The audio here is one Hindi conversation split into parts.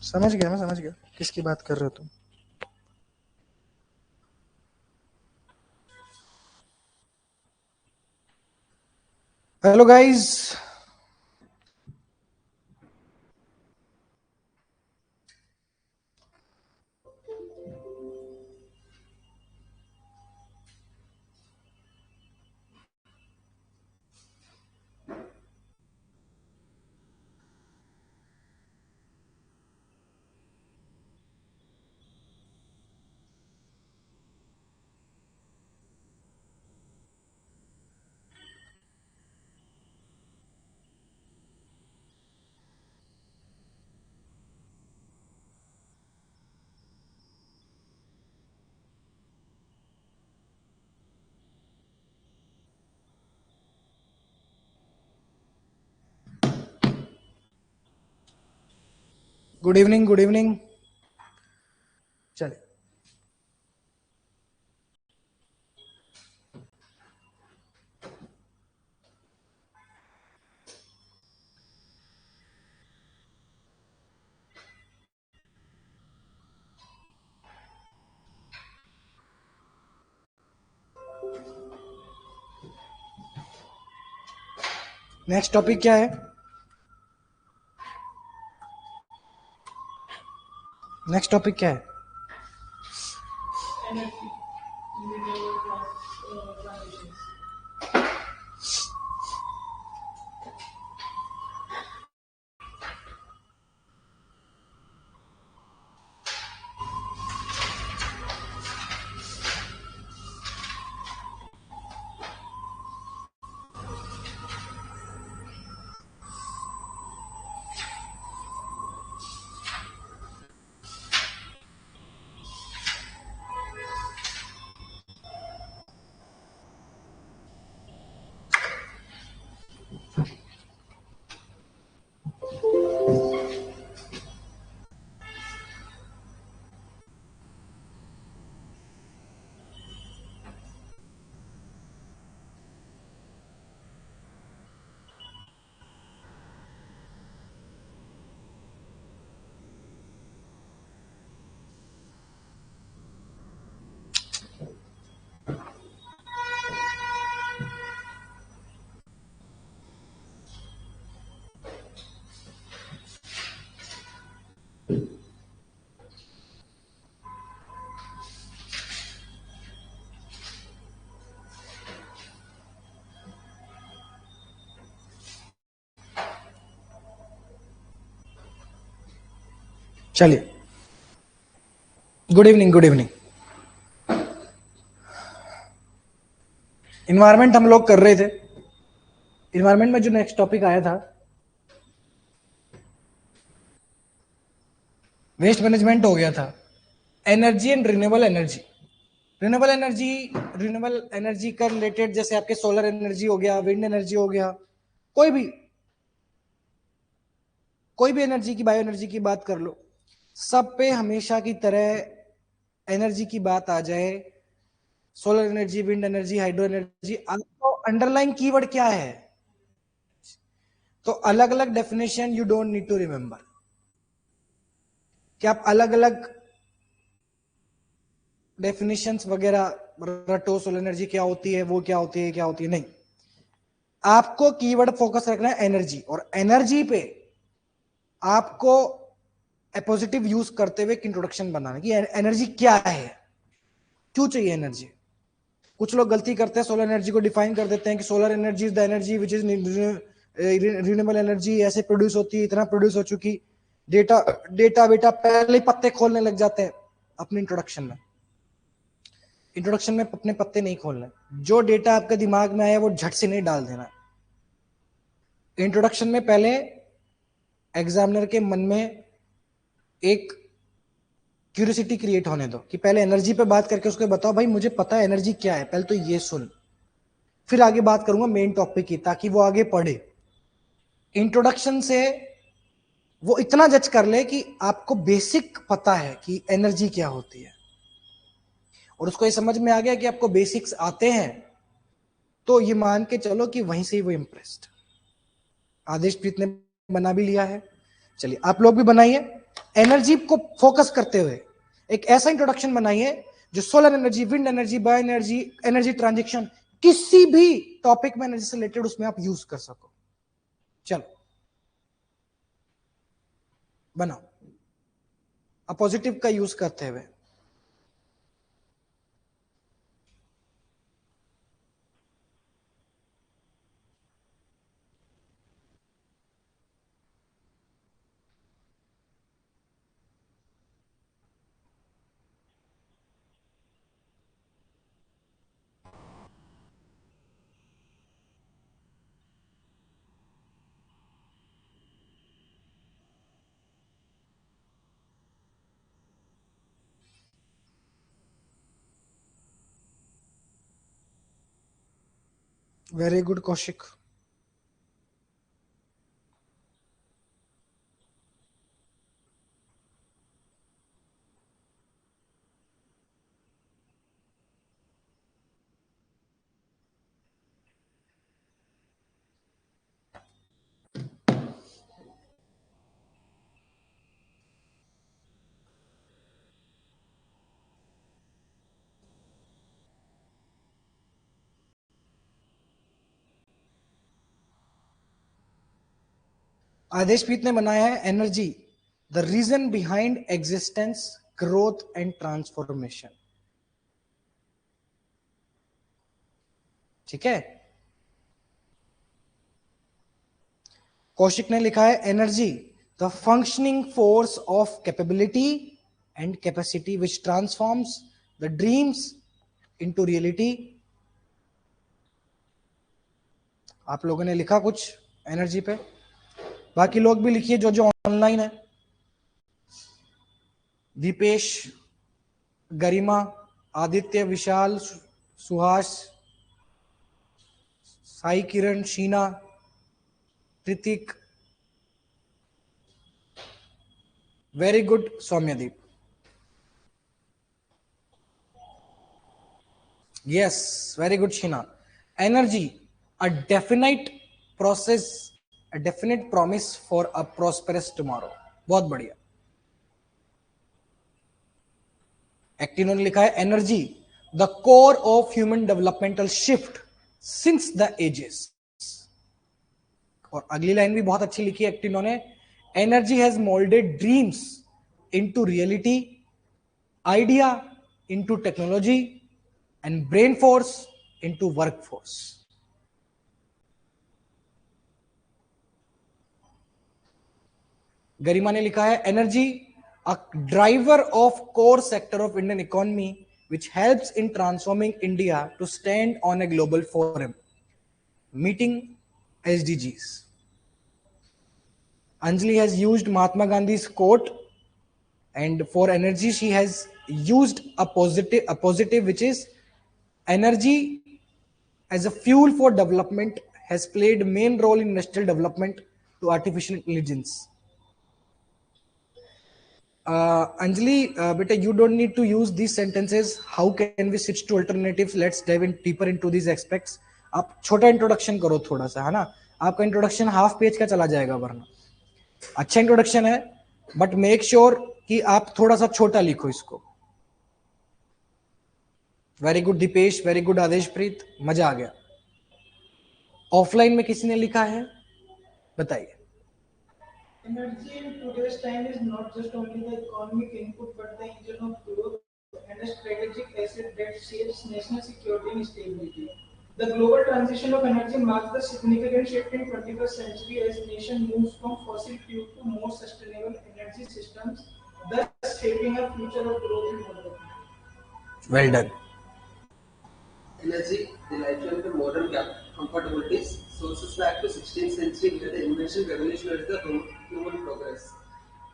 समझ गया, मैं समझ गया किसकी बात कर रहे हो तुम। Hello guys, good evening, good evening. चलिए, नेक्स्ट टॉपिक क्या है? नेक्स्ट टॉपिक क्या है? चलिए, good evening, good evening. Environment हम लोग कर रहे थे। इन्वायरमेंट में जो नेक्स्ट टॉपिक आया था, वेस्ट मैनेजमेंट हो गया था। Energy and renewable energy. Renewable energy, renewable energy का रिलेटेड जैसे आपके सोलर एनर्जी हो गया, विंड एनर्जी हो गया, कोई भी एनर्जी की, बायो एनर्जी की बात कर लो, सब पे हमेशा की तरह एनर्जी की बात आ जाए, solar energy, wind energy, hydro energy, आपको अंडरलाइन कीवर्ड क्या है? तो अलग अलग definition you don't need to remember, कि आप अलग अलग डेफिनेशंस वगैरह रटो, सोलर एनर्जी क्या होती है, वो क्या होती है, क्या होती है, नहीं। आपको कीवर्ड फोकस रखना है एनर्जी, और एनर्जी पे आपको पॉजिटिव यूज करते हुए एक इंट्रोडक्शन बनाना कि एनर्जी क्या है, क्यों चाहिए एनर्जी। कुछ लोग गलती करते हैं, सोलर एनर्जी को डिफाइन कर देते हैं कि solar energy is the energy which is renewable energy, ऐसे प्रोड्यूस होती है, इतना प्रोड्यूस हो चुकी। डेटा डेटा बेटा पहले ही पत्ते खोलने लग जाते हैं अपने इंट्रोडक्शन में अपने पत्ते नहीं खोलने। जो डेटा आपके दिमाग में आया वो झट से नहीं डाल देना। इंट्रोडक्शन में पहले एग्जामिनर के मन में एक क्यूरियोसिटी क्रिएट होने दो कि पहले एनर्जी पे बात करके उसको बताओ भाई मुझे पता है एनर्जी क्या है, पहले तो ये सुन, फिर आगे बात करूंगा मेन टॉपिक की, ताकि वो आगे पढ़े। इंट्रोडक्शन से वो इतना जज कर ले कि आपको बेसिक पता है कि एनर्जी क्या होती है, और उसको ये समझ में आ गया कि आपको बेसिक्स आते हैं, तो ये मान के चलो कि वहीं से ही वो इंप्रेस्ड। आदेश प्रीत ने बना भी लिया है, चलिए आप लोग भी बनाइए। एनर्जी को फोकस करते हुए एक ऐसा इंट्रोडक्शन बनाइए जो solar energy, wind energy, bio energy, energy transaction, किसी भी टॉपिक में एनर्जी से रिलेटेड उसमें आप यूज कर सको। चलो बनाओ, पॉजिटिव का यूज करते हुए। Very good Kaushik. आदेशप्रीत ने बनाया है energy the reason behind existence, growth and transformation. ठीक है। कौशिक ने लिखा है energy the functioning force of capability and capacity which transforms the dreams into reality. आप लोगों ने लिखा कुछ एनर्जी पे, बाकी लोग भी लिखिए जो जो ऑनलाइन है। Deepesh, Garima, Aditya, Vishal, Suhas, Sai Kiran, Sheena, Hrithik, very good Saumyadeep. Yes, very good Sheena. Energy a definite process, a definite promise for a prosperous tomorrow. बहुत बढ़िया। एक्टिनो ने लिखा है energy the core of human developmental shift since the ages. और अगली लाइन भी बहुत अच्छी लिखी है एक्टिनो ने, energy has moulded dreams into reality, idea into technology and brain force into work force. Garima ने लिखा है energy a driver of core sector of Indian economy which helps in transforming India to stand on a global forum, meeting SDGs. Anjali has used Mahatma Gandhi's quote, and for energy she has used a positive which is energy as a fuel for development has played main role in industrial development to artificial intelligence. Anjali, beta, you don't need to use these sentences. How can we switch to alternatives? Let's dive in deeper into these aspects. आप छोटा इंट्रोडक्शन करो थोड़ा सा, है ना। आपका इंट्रोडक्शन हाफ पेज का चला जाएगा वरना। अच्छा इंट्रोडक्शन है, बट मेक श्योर कि आप थोड़ा सा छोटा लिखो इसको। Very good Deepesh, very good Adeshpreet, मजा आ गया। ऑफलाइन में किसी ने लिखा है, बताइए। Energy in today's time is not just only the economic input but the engine of growth and a strategic asset that shapes national security and stability. The global transition of energy marks the significant shift in 21st century as nation moves from fossil fuel to more sustainable energy systems, thus shaping a future of growth and development. Well done. Energy, the lifeline to modern comfortabilities, sources back to 16th century where the invention revolutionized the human progress,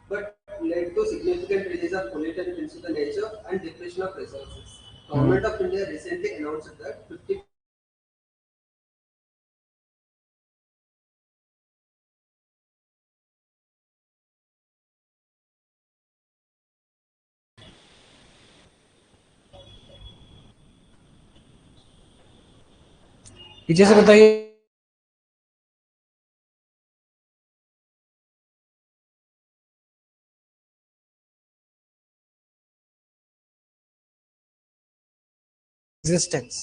but led to significant release of pollutants into the nature and depletion of resources. Government of India recently announced that 50पीछे से बताइए। Existence.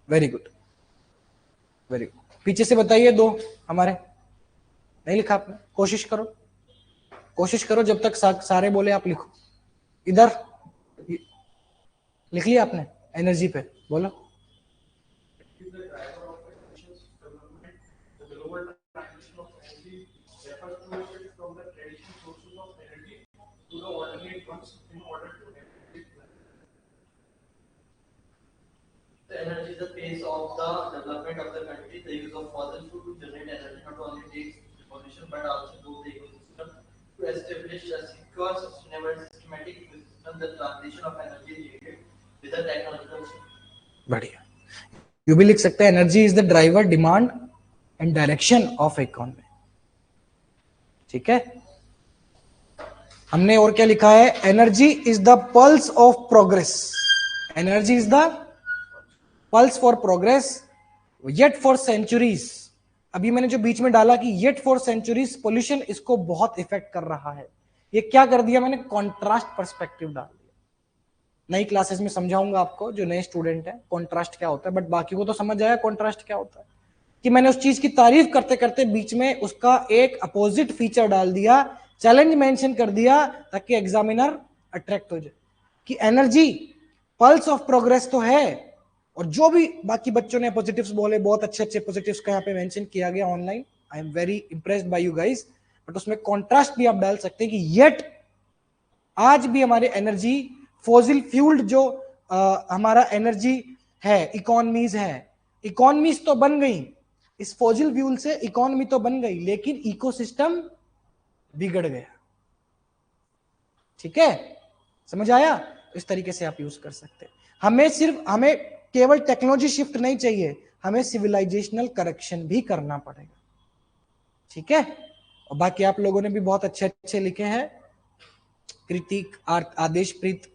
Very good, very good. पीछे से बताइए दो हमारे, नहीं लिखा आपने? कोशिश करो, कोशिश करो, जब तक सारे बोले आप लिखो। इधर लिख लिया आपने? एनर्जी पे बोलो। Energy is the pace of the development of the country. The use of fossil fuel to generate energy not only takes the pollution but also improves the ecosystem. To establish a secure, sustainable, systematic ecosystem, the transition of energy is needed with a technological shift. बढ़िया। यू भी लिख सकते हैं energy is the driver, demand and direction of economy. ठीक है, हमने और क्या लिखा है? Energy is the pulse of progress. Energy is the pulse for progress, yet for centuries. अभी मैंने जो बीच में डाला कि येट फॉर सेंचुरीज पोल्यूशन इसको बहुत इफेक्ट कर रहा है। ये क्या कर दिया मैंने? कॉन्ट्रास्ट पर्सपेक्टिव डाल दिया। नई क्लासेस में समझाऊंगा आपको, जो नए स्टूडेंट है, कॉन्ट्रास्ट क्या होता है, बट बाकी को तो समझ आया कॉन्ट्रास्ट क्या होता है। कि मैंने उस चीज की तारीफ करते करते बीच में उसका एक अपोजिट फीचर डाल दिया, चैलेंज मेंशन कर दिया, ताकि एग्जामिनर अट्रैक्ट हो जाए कि एनर्जी पल्स ऑफ प्रोग्रेस तो है। और जो भी बाकी बच्चों ने पॉजिटिव्स बोले, बहुत अच्छे अच्छे पॉजिटिव्स का यहाँ पे मेंशन किया गया online. I am very impressed by you guys. But उसमें कॉन्ट्रास्ट भी आप डाल सकते हैं कि येट आज भी हमारे एनर्जी फॉसिल फ्यूल्ड जो हमारा एनर्जी है, इकोनॉमीज है, इकोनॉमीज तो बन गई, इस फॉसिल फ्यूल से इकोनॉमी तो बन गई, लेकिन इकोसिस्टम बिगड़ गया। ठीक है, समझ आया? इस तरीके से आप यूज कर सकते हैं। हमें केवल टेक्नोलॉजी शिफ्ट नहीं चाहिए, हमें सिविलाइजेशनल करेक्शन भी करना पड़ेगा। ठीक है, और बाकी आप लोगों ने भी बहुत अच्छे अच्छे लिखे हैं। कृतिक, आदेश प्रीत।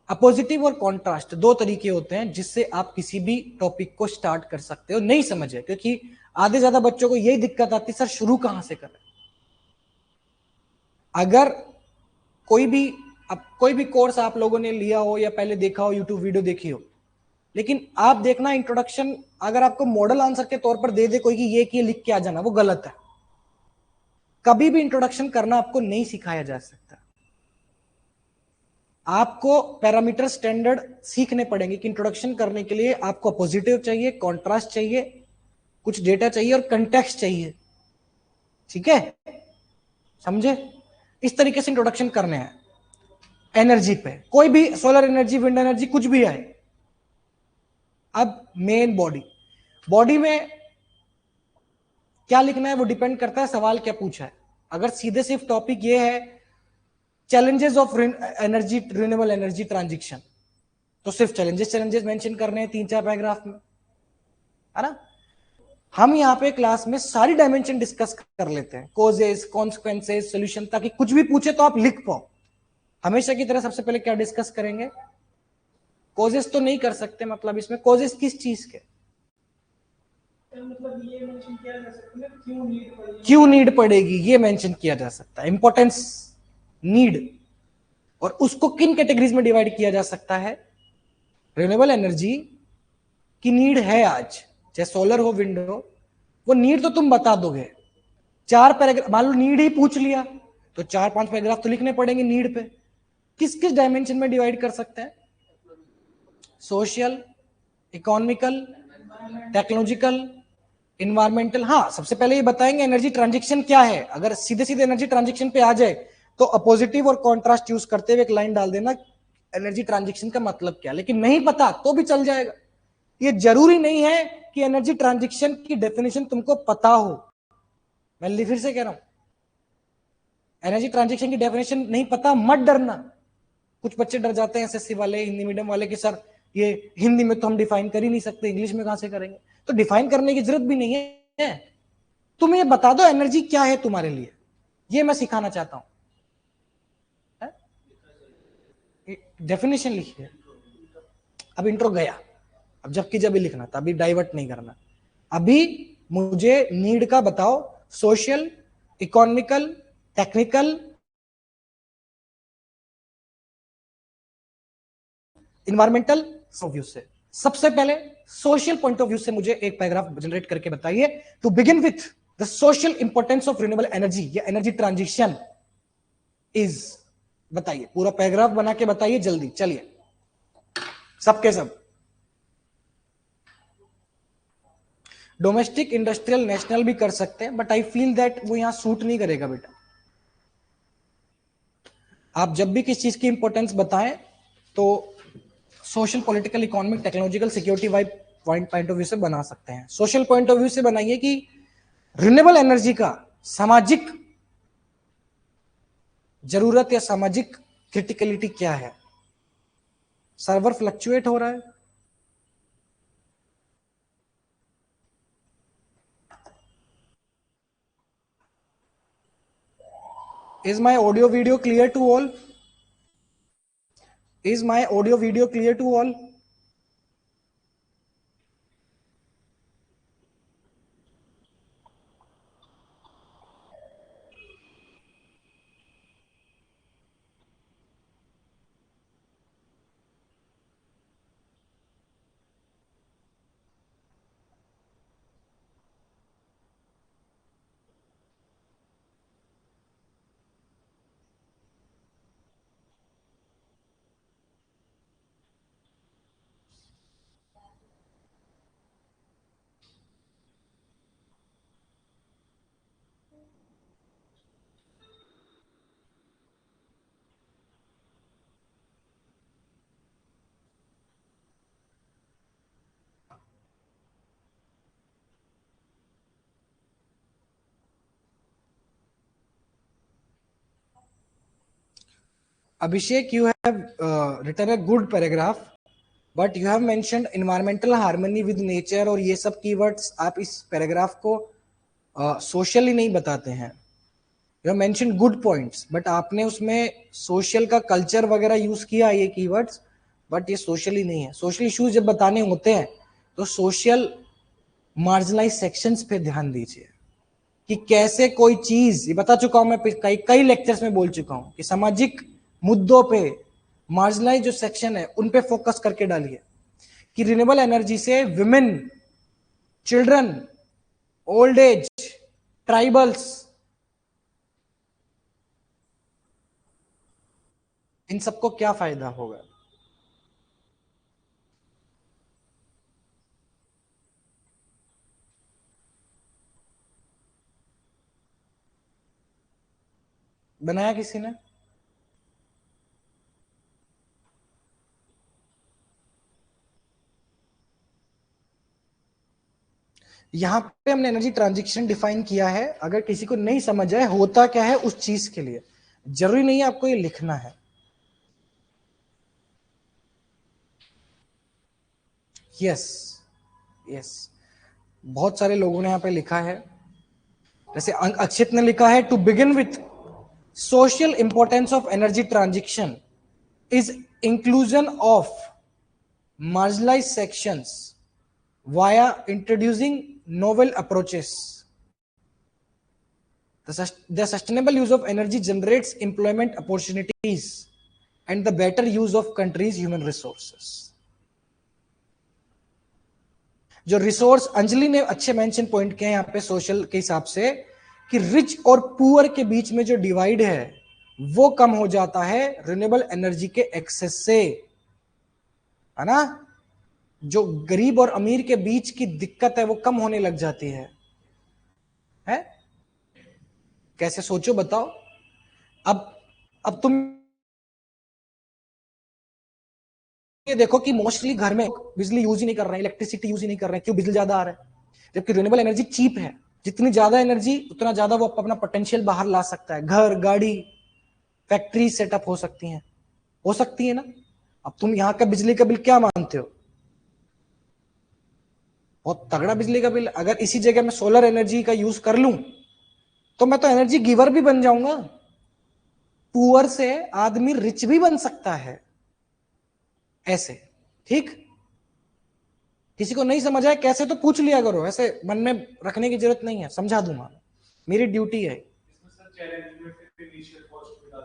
अपोजिटिव और कॉन्ट्रास्ट दो तरीके होते हैं जिससे आप किसी भी टॉपिक को स्टार्ट कर सकते हो। नहीं समझे? क्योंकि आधे ज्यादा बच्चों को यही दिक्कत आती है, सर शुरू कहां से करें। अगर कोई भी कोर्स आप लोगों ने लिया हो या पहले देखा हो, यूट्यूब वीडियो देखी हो, लेकिन आप देखना इंट्रोडक्शन अगर आपको मॉडल आंसर के तौर पर दे दे कोई कि ये लिख के आ जाना, वो गलत है। कभी भी इंट्रोडक्शन करना आपको नहीं सिखाया जा सकता। आपको पैरामीटर स्टैंडर्ड सीखने पड़ेंगे कि इंट्रोडक्शन करने के लिए आपको पॉजिटिव चाहिए, कॉन्ट्रास्ट चाहिए, कुछ डेटा चाहिए और कंटेक्स्ट चाहिए। ठीक है, समझे? इस तरीके से इंट्रोडक्शन करने हैं एनर्जी पे। कोई भी सोलर एनर्जी, विंड एनर्जी, कुछ भी आए। अब मेन बॉडी में क्या लिखना है वो डिपेंड करता है सवाल क्या पूछा है। अगर सीधे सिर्फ टॉपिक ये है challenges of energy, renewable energy transition, तो सिर्फ चैलेंजेस मेंशन करने हैं 3-4 पैराग्राफ में, है ना। हम यहाँ पे क्लास में सारी डायमेंशन डिस्कस कर लेते हैं, कोजेस, कॉन्सिक्वेंसेस, सॉल्यूशन, ताकि कुछ भी पूछे तो आप लिख पाओ। हमेशा की तरह सबसे पहले क्या डिस्कस करेंगे? कोजेस तो नहीं कर सकते, मतलब इसमें कोजेस किस चीज के, मतलब ये मेंशन किया जा सकता है क्यों नीड पड़ेगी, ये मेंशन किया जा सकता है। इंपॉर्टेंस, नीड, और उसको किन कैटेगरीज में डिवाइड किया जा सकता है। रिन्यूएबल एनर्जी की नीड है आज, चाहे सोलर हो, विंड हो, वो नीड तो तुम बता दोगे। 4 पैराग्राफ मान लो नीड ही पूछ लिया तो 4-5 पैराग्राफ तो लिखने पड़ेंगे नीड पे। किस किस डायमेंशन में डिवाइड कर सकते हैं? Social, economical, technological, environmental. हाँ, सबसे पहले ये बताएंगे एनर्जी ट्रांजिशन क्या है। अगर सीधे सीधे एनर्जी ट्रांजिशन पे आ जाए तो अपोजिटिव और कॉन्ट्रास्ट यूज करते हुए एक लाइन डाल देना, एनर्जी ट्रांजिशन का मतलब क्या। लेकिन नहीं पता तो भी चल जाएगा। ये जरूरी नहीं है कि एनर्जी ट्रांजिशन की डेफिनेशन तुमको पता हो। मैं फिर से कह रहा हूं, एनर्जी ट्रांजिशन की डेफिनेशन नहीं पता मत डरना। कुछ बच्चे डर जाते हैं एसएससी वाले, हिंदी मीडियम वाले, कि सर ये हिंदी में तो हम डिफाइन कर ही नहीं सकते, इंग्लिश में कहां से करेंगे। तो डिफाइन करने की जरूरत भी नहीं है, तुम ये बता दो एनर्जी क्या है तुम्हारे लिए, ये मैं सिखाना चाहता हूं। डेफिनेशन लिखिए। अब इंट्रो गया, अब जबकि जब भी लिखना था, अभी डाइवर्ट नहीं करना। अभी मुझे नीड का बताओ, social, economical, technical, environmental view से। सबसे पहले सोशल पॉइंट ऑफ व्यू से मुझे एक पैराग्राफ जनरेट करके बताइए। To begin with the social importance of renewable energy या एनर्जी ट्रांजिशन इज, बताइए, पूरा पैराग्राफ बना के बताइए जल्दी, चलिए सबके सब। डोमेस्टिक, इंडस्ट्रियल, नेशनल भी कर सकते हैं, बट आई फील दैट वो यहां सूट नहीं करेगा बेटा। आप जब भी किसी चीज की इंपॉर्टेंस बताएं तो social, political, economic, technological, security vibe point of view से बना सकते हैं। सोशल पॉइंट ऑफ व्यू से बनाइए कि रिन्यूएबल एनर्जी का सामाजिक जरूरत या सामाजिक क्रिटिकलिटी क्या है। सर्वर फ्लक्चुएट हो रहा है, is my audio video clear to all? Is my audio video clear to all? Abhishek, you have written a good paragraph, but you have mentioned environmental harmony with nature और ये सब keywords आप इस paragraph को socially नहीं बताते हैं। You have mentioned good points, but आपने उसमें social का culture वगैरह use किया ये keywords, but ये socially नहीं है। social issues जब बताने होते हैं तो social marginalized sections पे ध्यान दीजिए कि कैसे कोई चीज, ये बता चुका हूं मैं, कई लेक्चर्स में बोल चुका हूं कि सामाजिक मुद्दों पे मार्जिनलाइज जो सेक्शन है उन पे फोकस करके डालिए कि रिन्यूएबल एनर्जी से women, children, old age, tribals, इन सबको क्या फायदा होगा। बनाया किसी ने? यहां पे हमने एनर्जी ट्रांजिशन डिफाइन किया है। अगर किसी को नहीं समझ आए होता क्या है उस चीज के लिए, जरूरी नहीं है आपको ये लिखना है। यस यस, बहुत सारे लोगों ने यहां पे लिखा है, जैसे अक्षित ने लिखा है, to begin with social importance of energy transition is inclusion of marginalized sections via introducing novel approaches. The sustainable use of energy generates employment opportunities and the better use of countries' human resources. जो रिसोर्स अंजलि ने अच्छे मेंशन पॉइंट किए यहाँ पे सोशल के हिसाब से कि रिच और पुअर के बीच में जो डिवाइड है वो कम हो जाता है रिन्यूएबल एनर्जी के एक्सेस से, है ना। जो गरीब और अमीर के बीच की दिक्कत है वो कम होने लग जाती है। कैसे, सोचो, बताओ। अब तुम ये देखो कि मोस्टली घर में बिजली यूज ही नहीं कर रहे हैं, इलेक्ट्रिसिटी यूज ही नहीं कर रहे हैं। क्यों? बिजली ज्यादा आ रहा है, जबकि रिन्यूएबल एनर्जी चीप है। जितनी ज्यादा एनर्जी उतना ज्यादा वो अपना पोटेंशियल बाहर ला सकता है। घर, गाड़ी, फैक्ट्री सेटअप हो सकती है ना। अब तुम यहाँ का बिजली का बिल क्या मानते हो? बहुत तगड़ा बिजली का बिल। अगर इसी जगह मैं सोलर एनर्जी का यूज कर लूं तो मैं तो एनर्जी गिवर भी बन जाऊंगा। पुअर से आदमी रिच भी बन सकता है ऐसे, ठीक। किसी को नहीं समझ आए कैसे तो पूछ लिया करो, ऐसे मन में रखने की जरूरत नहीं है, समझा दूंगा, मेरी ड्यूटी है।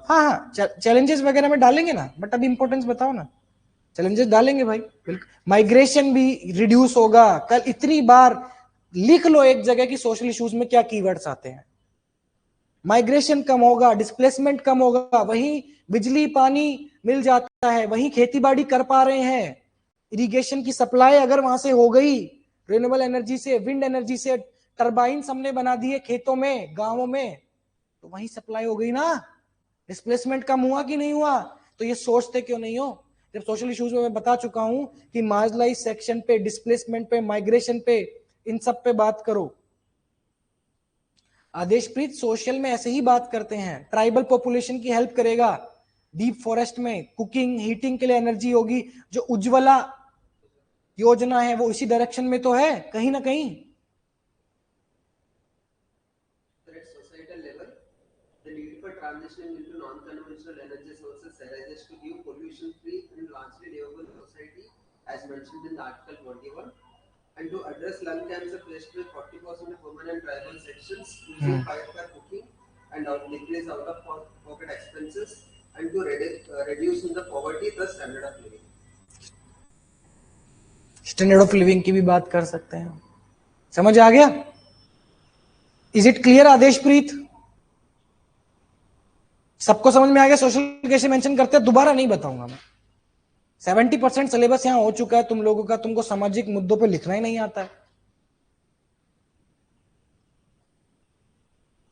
हाँ, चैलेंजेस वगैरह में डालेंगे ना, बट अभी इंपॉर्टेंस बताओ ना। चैलेंजेस डालेंगे भाई, बिल्कुल। माइग्रेशन भी रिड्यूस होगा। कल इतनी बार लिख लो एक जगह की सोशल इश्यूज में क्या कीवर्ड्स आते हैं। माइग्रेशन कम होगा, डिस्प्लेसमेंट कम होगा, वहीं बिजली पानी मिल जाता है, वहीं खेती बाड़ी कर पा रहे हैं। इरिगेशन की सप्लाई अगर वहां से हो गई, रिन्यूएबल एनर्जी से, विंड एनर्जी से, टरबाइन हमने बना दिए खेतों में, गांवों में, तो वहीं सप्लाई हो गई ना। डिस्प्लेसमेंट कम हुआ कि नहीं हुआ? तो ये सोचते क्यों नहीं हो? जब सोशल इश्यूज में मैं बता चुका हूं कि मार्जिनलाइज सेक्शन पे, डिस्प्लेसमेंट पे, माइग्रेशन पे, इन सब पे बात करो। आदेशप्रीत सोशल में ऐसे ही बात करते हैं। ट्राइबल पॉपुलेशन की हेल्प करेगा, डीप फॉरेस्ट में कुकिंग हीटिंग के लिए एनर्जी होगी। जो उज्ज्वला योजना है वो इसी डायरेक्शन में तो है कहीं ना कहीं। At societal level, the need for transitioning into non-conventional energy sources arises to give pollution-free and largely livable society, as mentioned in the Article 21, and to address lung cancer faced with 40% of women and tribal sections using fire cooking and decrease out-of-pocket expenses, and to reduce in the poverty, the standard of living. Standard of living की भी बात कर सकते हैं। समझ आ गया? Is it clear Adeshpreet? सबको समझ में आ गया सोशल कैसे मेंशन करते हैं? दोबारा नहीं बताऊंगा मैं। 70% सिलेबस यहां हो चुका है तुम लोगों का, तुमको सामाजिक मुद्दों पे लिखना ही नहीं आता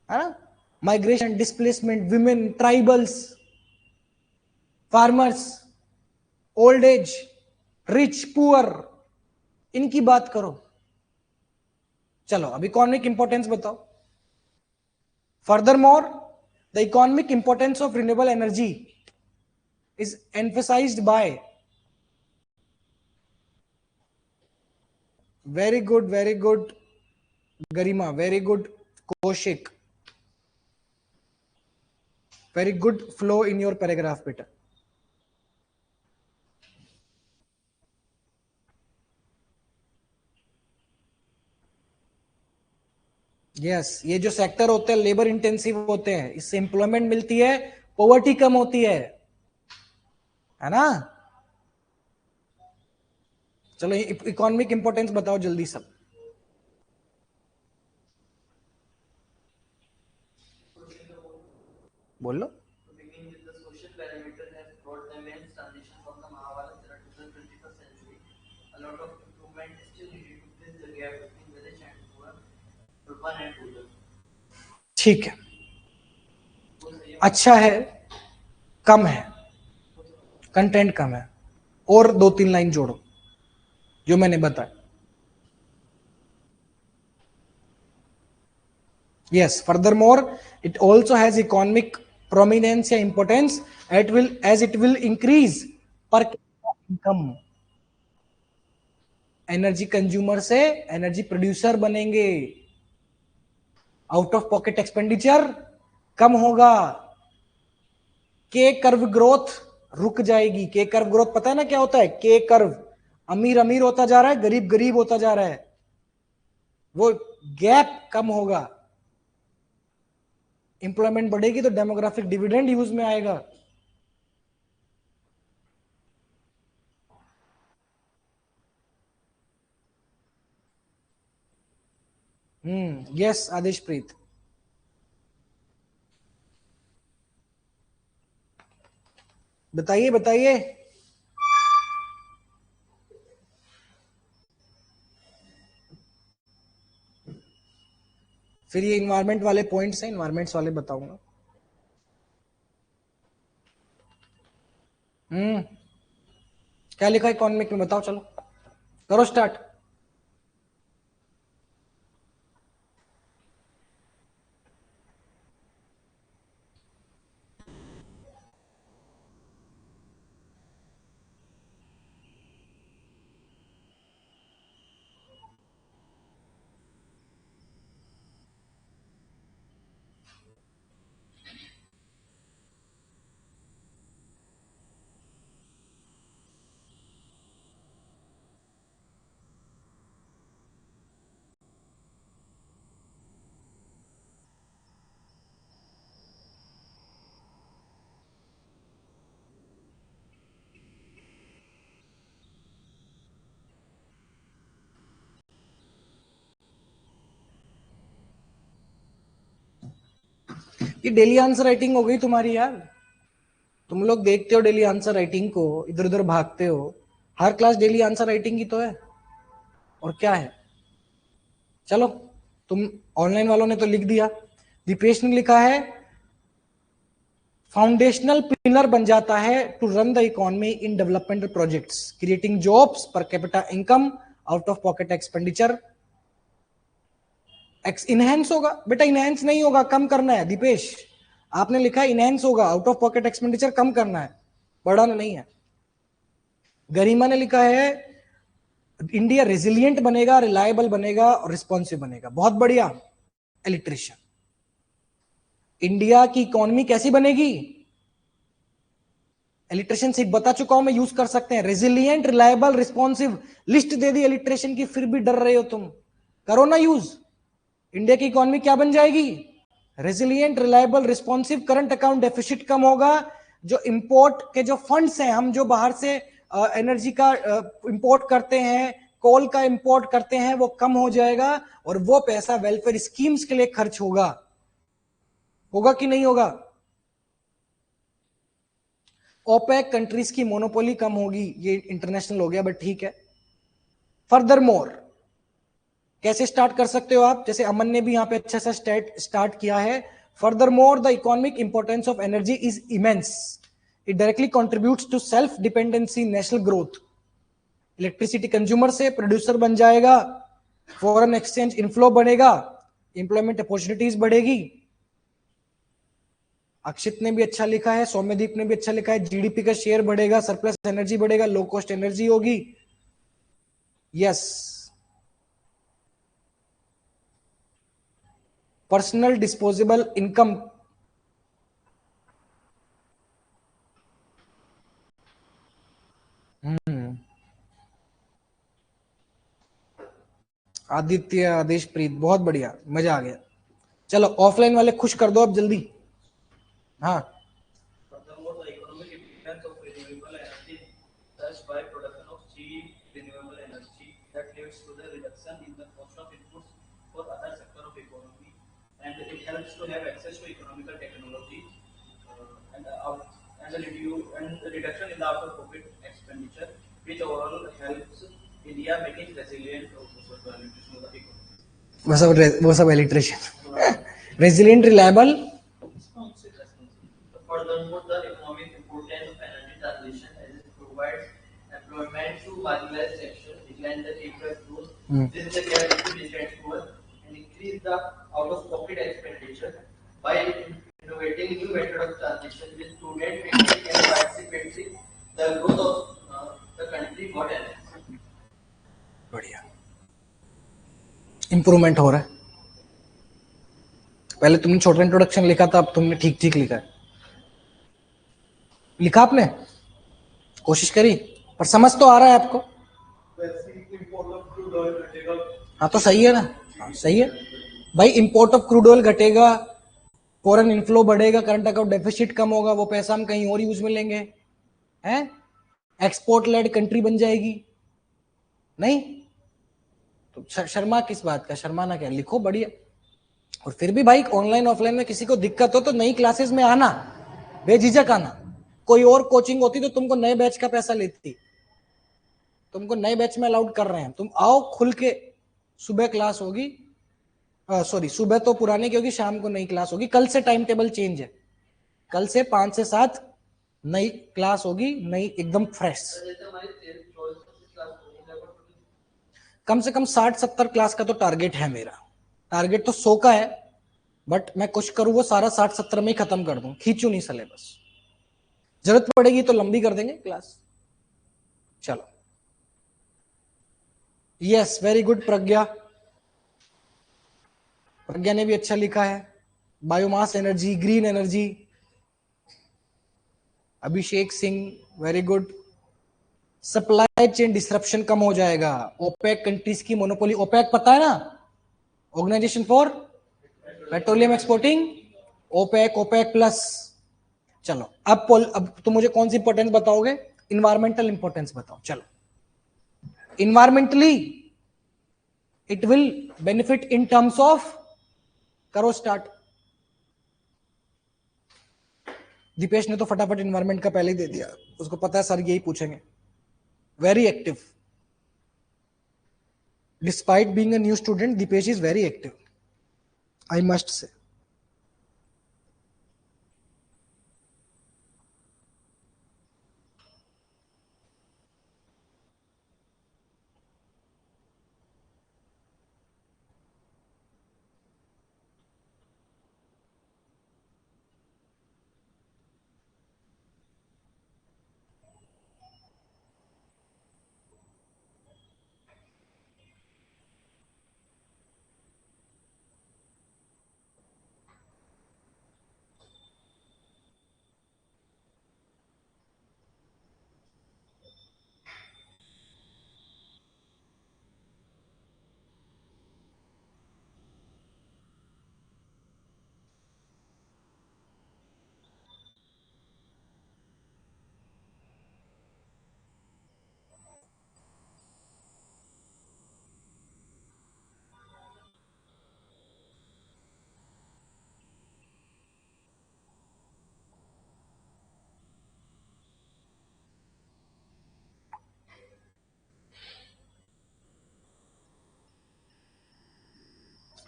है ना? Migration, displacement, women, tribals, farmers, old age, rich, poor, इनकी बात करो। चलो अब इकोनॉमिक इंपॉर्टेंस बताओ। Furthermore, the economic importance of renewable energy is emphasized by very good Garima, very good Koshik, very good flow in your paragraph beta। Yes, ये जो सेक्टर होते हैं लेबर इंटेंसिव होते हैं, इससे एम्प्लॉयमेंट मिलती है, पॉवर्टी कम होती है ना? चलो इकोनॉमिक इंपॉर्टेंस बताओ जल्दी सब। बोलो। To begin with, the social parameter has brought the immense transition from the Mahabharat era to the 21st century. A lot of improvement is still needed to bridge the gap between the rich and poor, urban and rural. ठीक है, अच्छा है, कम है, कंटेंट कम है, और 2-3 लाइन जोड़ो जो मैंने बताया। Yes, furthermore, it also has economic prominence या importance as it will increase per capita income। Energy consumer से एनर्जी प्रोड्यूसर बनेंगे, आउट ऑफ पॉकेट एक्सपेंडिचर कम होगा, के कर्व ग्रोथ रुक जाएगी। के कर्व ग्रोथ पता है ना क्या होता है? के कर्व, अमीर अमीर होता जा रहा है, गरीब गरीब होता जा रहा है, वो गैप कम होगा। एम्प्लॉयमेंट बढ़ेगी तो डेमोग्राफिक डिविडेंड यूज में आएगा। यस आदेशप्रीत, बताइए बताइए। फिर ये इन्वायरमेंट वाले पॉइंट्स हैं, इन्वायरमेंट्स वाले बताऊंगा। क्या लिखा इकोनॉमिक में बताओ, चलो करो स्टार्ट। ये डेली आंसर राइटिंग हो गई तुम्हारी यार। तुम लोग देखते हो डेली आंसर राइटिंग को, इधर उधर भागते हो। हर क्लास डेली आंसर राइटिंग की तो है, और क्या है। चलो, तुम ऑनलाइन वालों ने तो लिख दिया। दीपेश ने लिखा है फाउंडेशनल पिलर बन जाता है to run the economy in developmental projects, creating jobs, per capita income, out of pocket expenditure. Enhance होगा बेटा, इनहेंस नहीं होगा, कम करना है। दीपेश आपने लिखा है इनहेंस होगा, आउट ऑफ पॉकेट एक्सपेंडिचर कम करना है, बढ़ाना नहीं है। गरिमा ने लिखा है इंडिया रेजिलिएंट बनेगा, रिलायबल बनेगा और रिस्पॉन्सिव बनेगा। बहुत बढ़िया इलिट्रेशन। इंडिया की इकोनॉमी कैसी बनेगी, इलिट्रेशन से बता चुका हूं मैं, यूज कर सकते हैं। रेजिलिएंट, रिलायबल, रिस्पॉन्सिव, लिस्ट दे दी इलिट्रेशन की, फिर भी डर रहे हो तुम। करो ना यूज। इंडिया की इकोनॉमी क्या बन जाएगी, resilient, reliable, responsive. Current account deficit कम होगा, जो इंपोर्ट के जो फंड्स हैं, हम जो बाहर से एनर्जी का इंपोर्ट करते हैं, कोल का इंपोर्ट करते हैं, वो कम हो जाएगा और वो पैसा वेलफेयर स्कीम्स के लिए खर्च होगा। होगा कि नहीं होगा। ओपेक कंट्रीज की मोनोपोली कम होगी, ये इंटरनेशनल हो गया बट ठीक है। फर्दर मोर कैसे स्टार्ट कर सकते हो आप, जैसे अमन ने भी यहां पे अच्छा सा स्टार्ट किया है। Furthermore the economic importance of energy is immense, it directly contributes to self dependency, national growth. Electricity consumer से प्रोड्यूसर बन जाएगा, फॉरेन एक्सचेंज इनफ्लो बढ़ेगा, इंप्लॉयमेंट अपॉर्चुनिटीज बढ़ेगी। अक्षित ने भी अच्छा लिखा है, सौम्यदीप ने भी अच्छा लिखा है, जीडीपी का शेयर बढ़ेगा, सरप्लस एनर्जी बढ़ेगा, लो कॉस्ट एनर्जी होगी। Yes, personal disposable income. Aditya, Adeshpreet, बहुत बढ़िया, मजा आ गया। चलो ऑफलाइन वाले खुश कर दो अब जल्दी। हाँ, Furthermore, the economic importance of renewable energy thus by production of cheap renewable energy that leads to the reduction in the cost of inputs for other sector of economy, and it helps to have access to economical technology and the reduction in the out-of-pocket expenditure, which overall helps India make it resilient also to nutrition of the economy. वो सब illustration. Resilient, reliable, Furthermore, the economic importance of energy transition as it provides employment to marginalized sections, decline the trade growth, this is the gap between rich and poor, and increase the out-of-pocket expenditure by innovating new method of transition with student making and participatory the growth of the country got enhanced. बढ़िया इंप्रूवमेंट हो रहा है। पहले तुमने छोटा इंट्रोडक्शन लिखा था, अब तुमने ठीक ठीक लिखा है। लिखा आपने, कोशिश करी, पर समझ तो आ रहा है आपको। हाँ तो सही है ना, हाँ सही है भाई। इंपोर्ट ऑफ क्रूड ऑयल घटेगा, फॉरेन इनफ्लो बढ़ेगा, करंट अकाउंट डेफिसिट कम होगा, वो पैसा हम कहीं और यूज में लेंगे, हैं। एक्सपोर्ट लेड कंट्री बन जाएगी। नहीं तो शर्मा किस बात का, शर्माना क्या, लिखो बढ़िया। और फिर भी भाई ऑनलाइन ऑफलाइन में किसी को दिक्कत हो तो नई क्लासेस में आना, बेझिझक आना। कोई और कोचिंग होती तो तुमको नए बैच का पैसा लेती, तुमको नए बैच में अलाउड कर रहे हैं, तुम आओ खुल के। सुबह क्लास होगी, सॉरी सुबह तो पुराने की होगी, शाम को नई क्लास होगी। कल से टाइम टेबल चेंज है, कल से 5 से 7 नई क्लास होगी, नई एकदम फ्रेश। कम से कम 60-70 क्लास का तो टारगेट है मेरा। टारगेट तो 100 का है, बट मैं कुछ करूँ वो सारा 60-70 में ही खत्म कर दूं, खींचू नहीं सिलेबस। जरूरत पड़ेगी तो लंबी कर देंगे क्लास। चलो, yes very good Pragya, Pragya ने भी अच्छा लिखा है। Biomass energy, green energy. Abhishek Singh very good. Supply chain disruption कम हो जाएगा, ओपेक कंट्रीज की मोनोपोली। ओपेक पता है ना, organisation for petroleum exporting, OPEC, OPEC plus. चलो अब तुम मुझे कौन सी इंपॉर्टेंस बताओगे, इन्वायरमेंटल इंपॉर्टेंस बताओ। चलो, environmentally it will benefit in terms of, करो स्टार्ट। दीपेश ने तो फटाफट इन्वायरमेंट का पहले ही दे दिया, उसको पता है सर यही पूछेंगे। Very active, despite being a new student Deepesh is very active, I must say.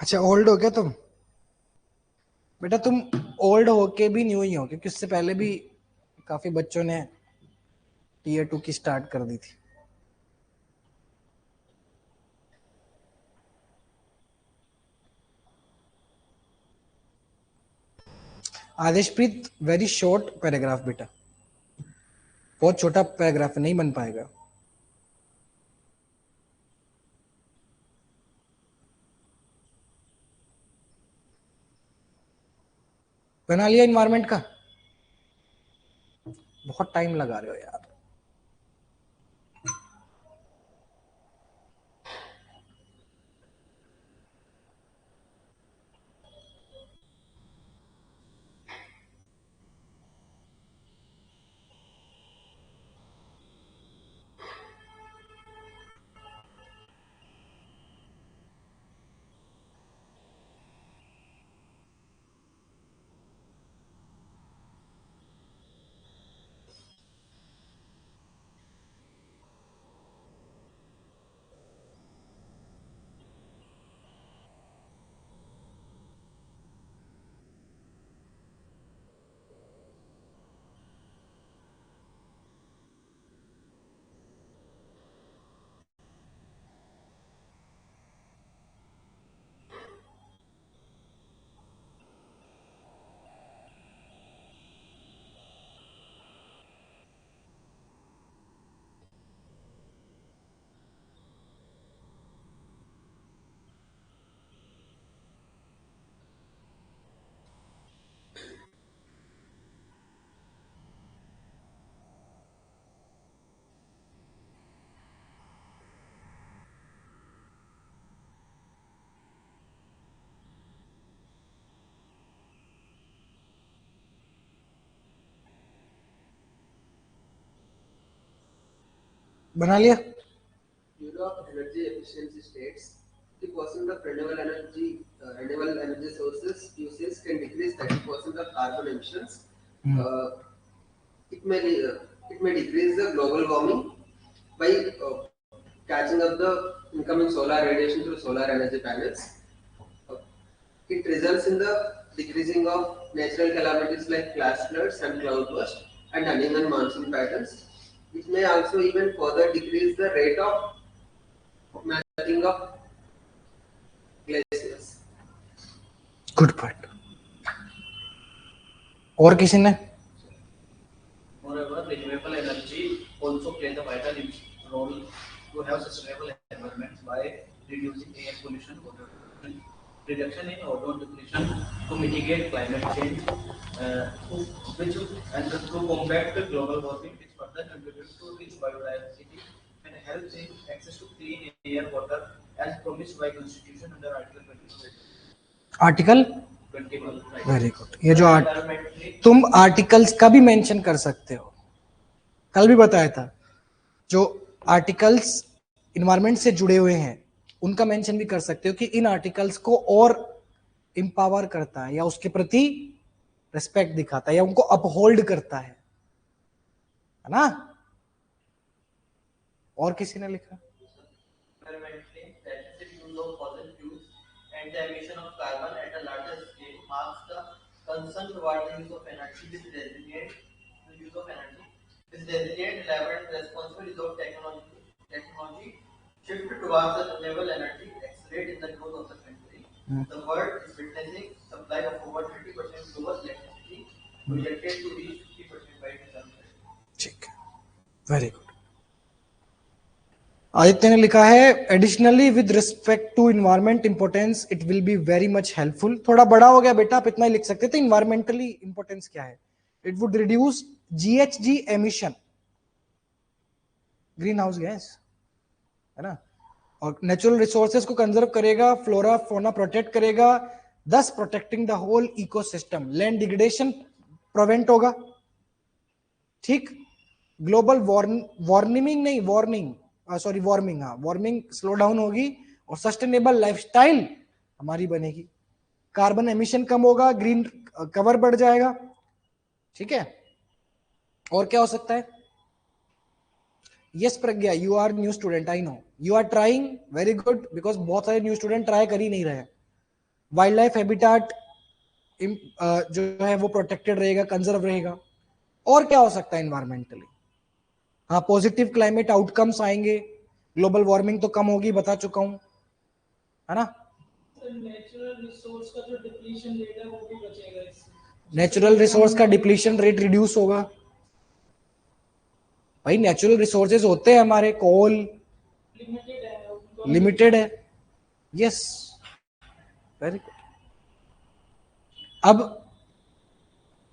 अच्छा ओल्ड हो गया तुम? बेटा तुम ओल्ड होके भी न्यू ही हो, क्योंकि उससे पहले भी काफी बच्चों ने टीयर 2 की स्टार्ट कर दी थी। आदेशप्रीत वेरी शॉर्ट पैराग्राफ बेटा, बहुत छोटा पैराग्राफ नहीं बन पाएगा। बना लिया इन्वायरमेंट का? बहुत टाइम लगा रहे हो यार। बना लिया? Bureau of Energy Efficiency states 50% of renewable energy sources usage can decrease 30% of carbon emissions. Uh, it may decrease the global warming by catching up the incoming solar radiation through solar energy panels. It results in the decreasing of natural calamities like flash floods and cloudburst and uneven monsoon patterns. It may also even further decrease the rate of melting of glaciers. Good point. और किसी ने? Moreover, renewable energy also plays a vital role to have sustainable environments by reducing air pollution, water pollution, reduction in ozone depletion, to mitigate climate change, to combat global warming, which further contributes to rich biodiversity and helps in access to clean air, water, as promised by Constitution under Article 21. Article 21, right. Very good. ये जो तुम आर्टिकल्स का भी मेंशन कर सकते हो, कल भी बताया था, जो आर्टिकल्स इन्वायरमेंट से जुड़े हुए हैं उनका मेंशन भी कर सकते हो कि इन आर्टिकल्स को और इंपावर करता है या उसके प्रति रिस्पेक्ट दिखाता है या उनको अपहोल्ड करता है ना? और किसी ने लिखा? Environmentally, the excessive use of fossil fuels and the emission of carbon at a larger scale marks the concern toward the use of energy with resilient elaborate, and responsible use of technology shift towards the renewable energy accelerate in the growth of the country. The world is witnessing supply of over 30% global electricity projected to reach 50% by 2030. ठीक है, वेरी गुड। आदित्य ने लिखा है additionally with respect to environment importance it will be very much helpful. थोड़ा बड़ा हो गया बेटा, आप इतना ही लिख सकते थे। इन्वायरमेंटली इंपोर्टेंस क्या है? It would reduce GHG emission, greenhouse gas, है ना, और नेचुरल रिसोर्सेज को कंजर्व करेगा, फ्लोरा फोना प्रोटेक्ट करेगा, thus protecting the whole ecosystem. Land degradation prevent होगा, ठीक। ग्लोबल वार्मिंग नहीं, वार्मिंग, सॉरी वार्मिंग, हाँ वार्मिंग स्लो डाउन होगी और सस्टेनेबल लाइफस्टाइल हमारी बनेगी। कार्बन एमिशन कम होगा, ग्रीन कवर बढ़ जाएगा, ठीक है। और क्या हो सकता है? Yes Pragya, you are new student, I know you are trying, very good, because बहुत सारे न्यू स्टूडेंट ट्राई कर ही नहीं रहे। वाइल्ड लाइफ हैबिटाट जो है वो प्रोटेक्टेड रहेगा, कंजर्व रहेगा। और क्या हो सकता है इन्वायरमेंटली? हाँ, पॉजिटिव क्लाइमेट आउटकम्स आएंगे, ग्लोबल वार्मिंग तो कम होगी, बता चुका हूं, है ना। नेचुरल रिसोर्स का जो डिप्लीशन रेट है वो भी बचेगा इससे। नेचुरल रिसोर्स का डिप्लीशन रेट रिड्यूस होगा। भाई नेचुरल रिसोर्सेज होते हैं हमारे, कोल लिमिटेड है, यस, वेरी गुड। अब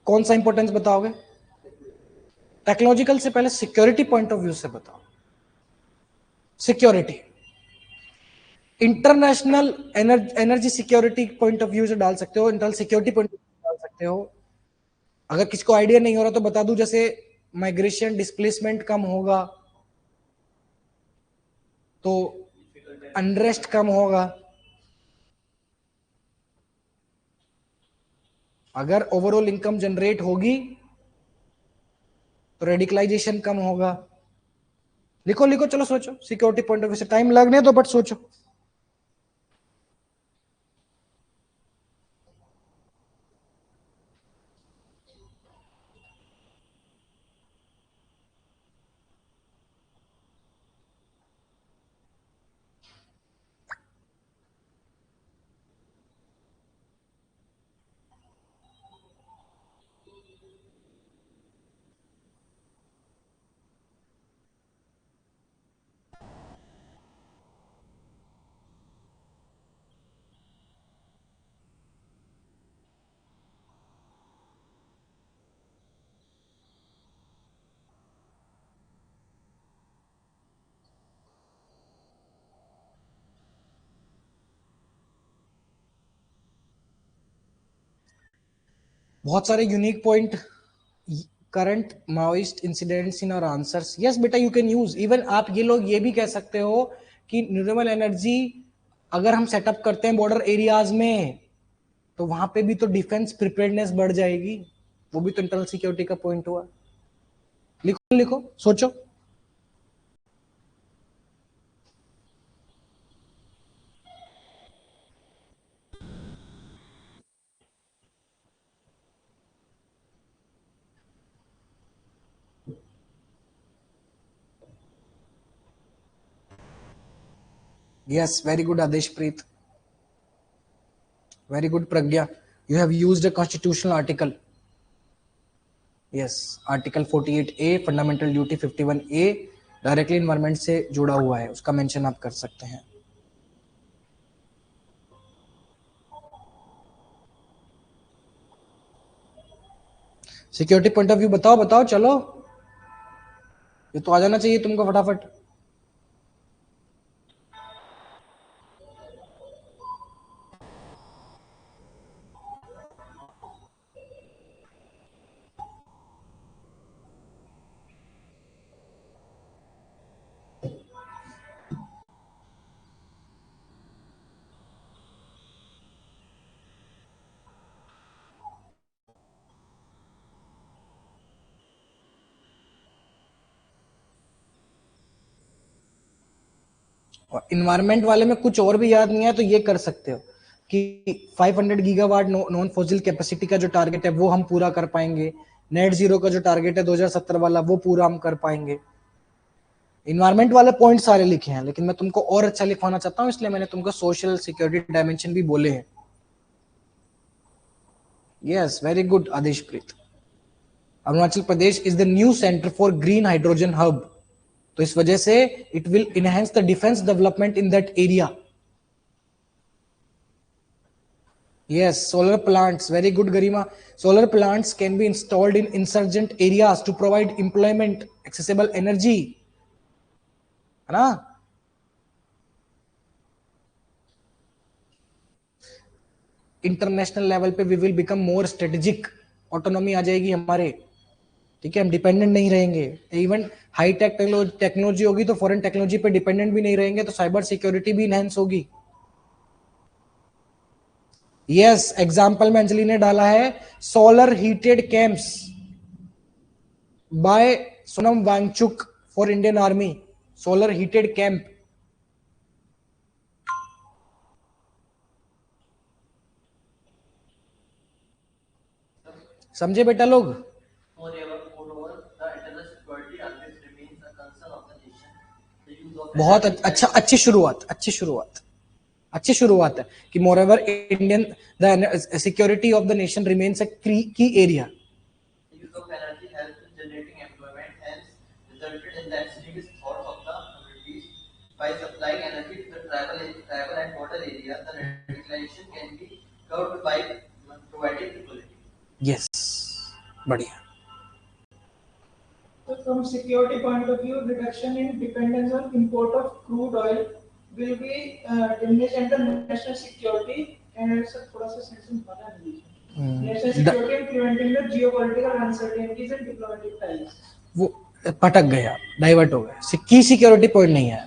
कौन सा इंपॉर्टेंस बताओगे? टेक्नोलॉजिकल से पहले सिक्योरिटी पॉइंट ऑफ व्यू से बताओ। Security, international energy security point of view से डाल सकते हो, internal security point of view डाल सकते हो। अगर किसी को आइडिया नहीं हो रहा तो बता दूं, जैसे माइग्रेशन डिस्प्लेसमेंट कम होगा तो अनरेस्ट कम होगा। अगर ओवरऑल इनकम जनरेट होगी तो रेडिकलाइजेशन कम होगा। लिखो लिखो, चलो सोचो, सिक्योरिटी पॉइंट ऑफ व्यू से, टाइम लगने दो बट सोचो। बहुत सारे unique point, current Maoist incidents इन और आंसर्स, यस बेटा यू कैन यूज। इवन आप ये लोग ये भी कह सकते हो कि रिन्यूएबल एनर्जी अगर हम सेटअप करते हैं बॉर्डर एरियाज में तो वहां पे भी तो डिफेंस प्रिपेयर्डनेस बढ़ जाएगी, वो भी तो इंटरनल सिक्योरिटी का पॉइंट हुआ। लिखो लिखो, सोचो। Yes, very good Adeshpreet. Very good Pragya. You have used a constitutional article. Yes, Article 48A, Fundamental Duty 51A, directly environment से जुड़ा हुआ है, उसका मेंशन आप कर सकते हैं। सिक्योरिटी पॉइंट ऑफ व्यू बताओ बताओ, चलो, ये तो आ जाना चाहिए तुमको फटाफट। और इन्वायरमेंट वाले में कुछ और भी याद नहीं है तो ये कर सकते हो कि 500 गीगावाट नॉन फॉसिल कैपेसिटी का जो टारगेट है वो हम पूरा कर पाएंगे, नेट जीरो का जो टारगेट है 2070 वाला वो पूरा हम कर पाएंगे। इन्वायरमेंट वाले पॉइंट सारे लिखे हैं, लेकिन मैं तुमको और अच्छा लिखवाना चाहता हूं, इसलिए मैंने तुमको सोशल सिक्योरिटी डायमेंशन भी बोले हैं। Yes, very good Adeshpreet. Arunachal Pradesh is the new centre for green hydrogen hub, तो इस वजह से it will enhance the defence development in that area. Yes, solar plants, very good Garima. Solar plants can be installed in insurgent areas to provide employment, accessible energy, है ना? इंटरनेशनल लेवल पे we will become more strategic, autonomy आ जाएगी हमारे, ठीक है, हम डिपेंडेंट नहीं रहेंगे। इवन हाई टेक टेक्नोलॉजी होगी तो फॉरेन टेक्नोलॉजी पे डिपेंडेंट भी नहीं रहेंगे, तो साइबर सिक्योरिटी भी इनहेंस होगी। यस, एग्जाम्पल में अंजलि ने डाला है solar heated camps by Sonam Wangchuk for Indian army, solar heated camp. समझे बेटा लोग? बहुत अच्छा, अच्छी शुरुआत, अच्छी शुरुआत, अच्छी शुरुआत है कि moreover Indian the security of the nation remains अ की area. Use of energy helps in generating employment, hence resulted in the extremist thoughts of the communities. By supplying energy to the tribal and border area, the radicalization can be curbed by providing equality. Yes, बढ़िया। So from security point of view, reduction in dependence on import of crude oil will be diminished the national security and it's a थोड़ा सा सेंस बना है। National security and preventing the geopolitical uncertainties and diplomatic ties. वो पटक गया, डाइवर्ट हो गया, की सिक्योरिटी पॉइंट नहीं है।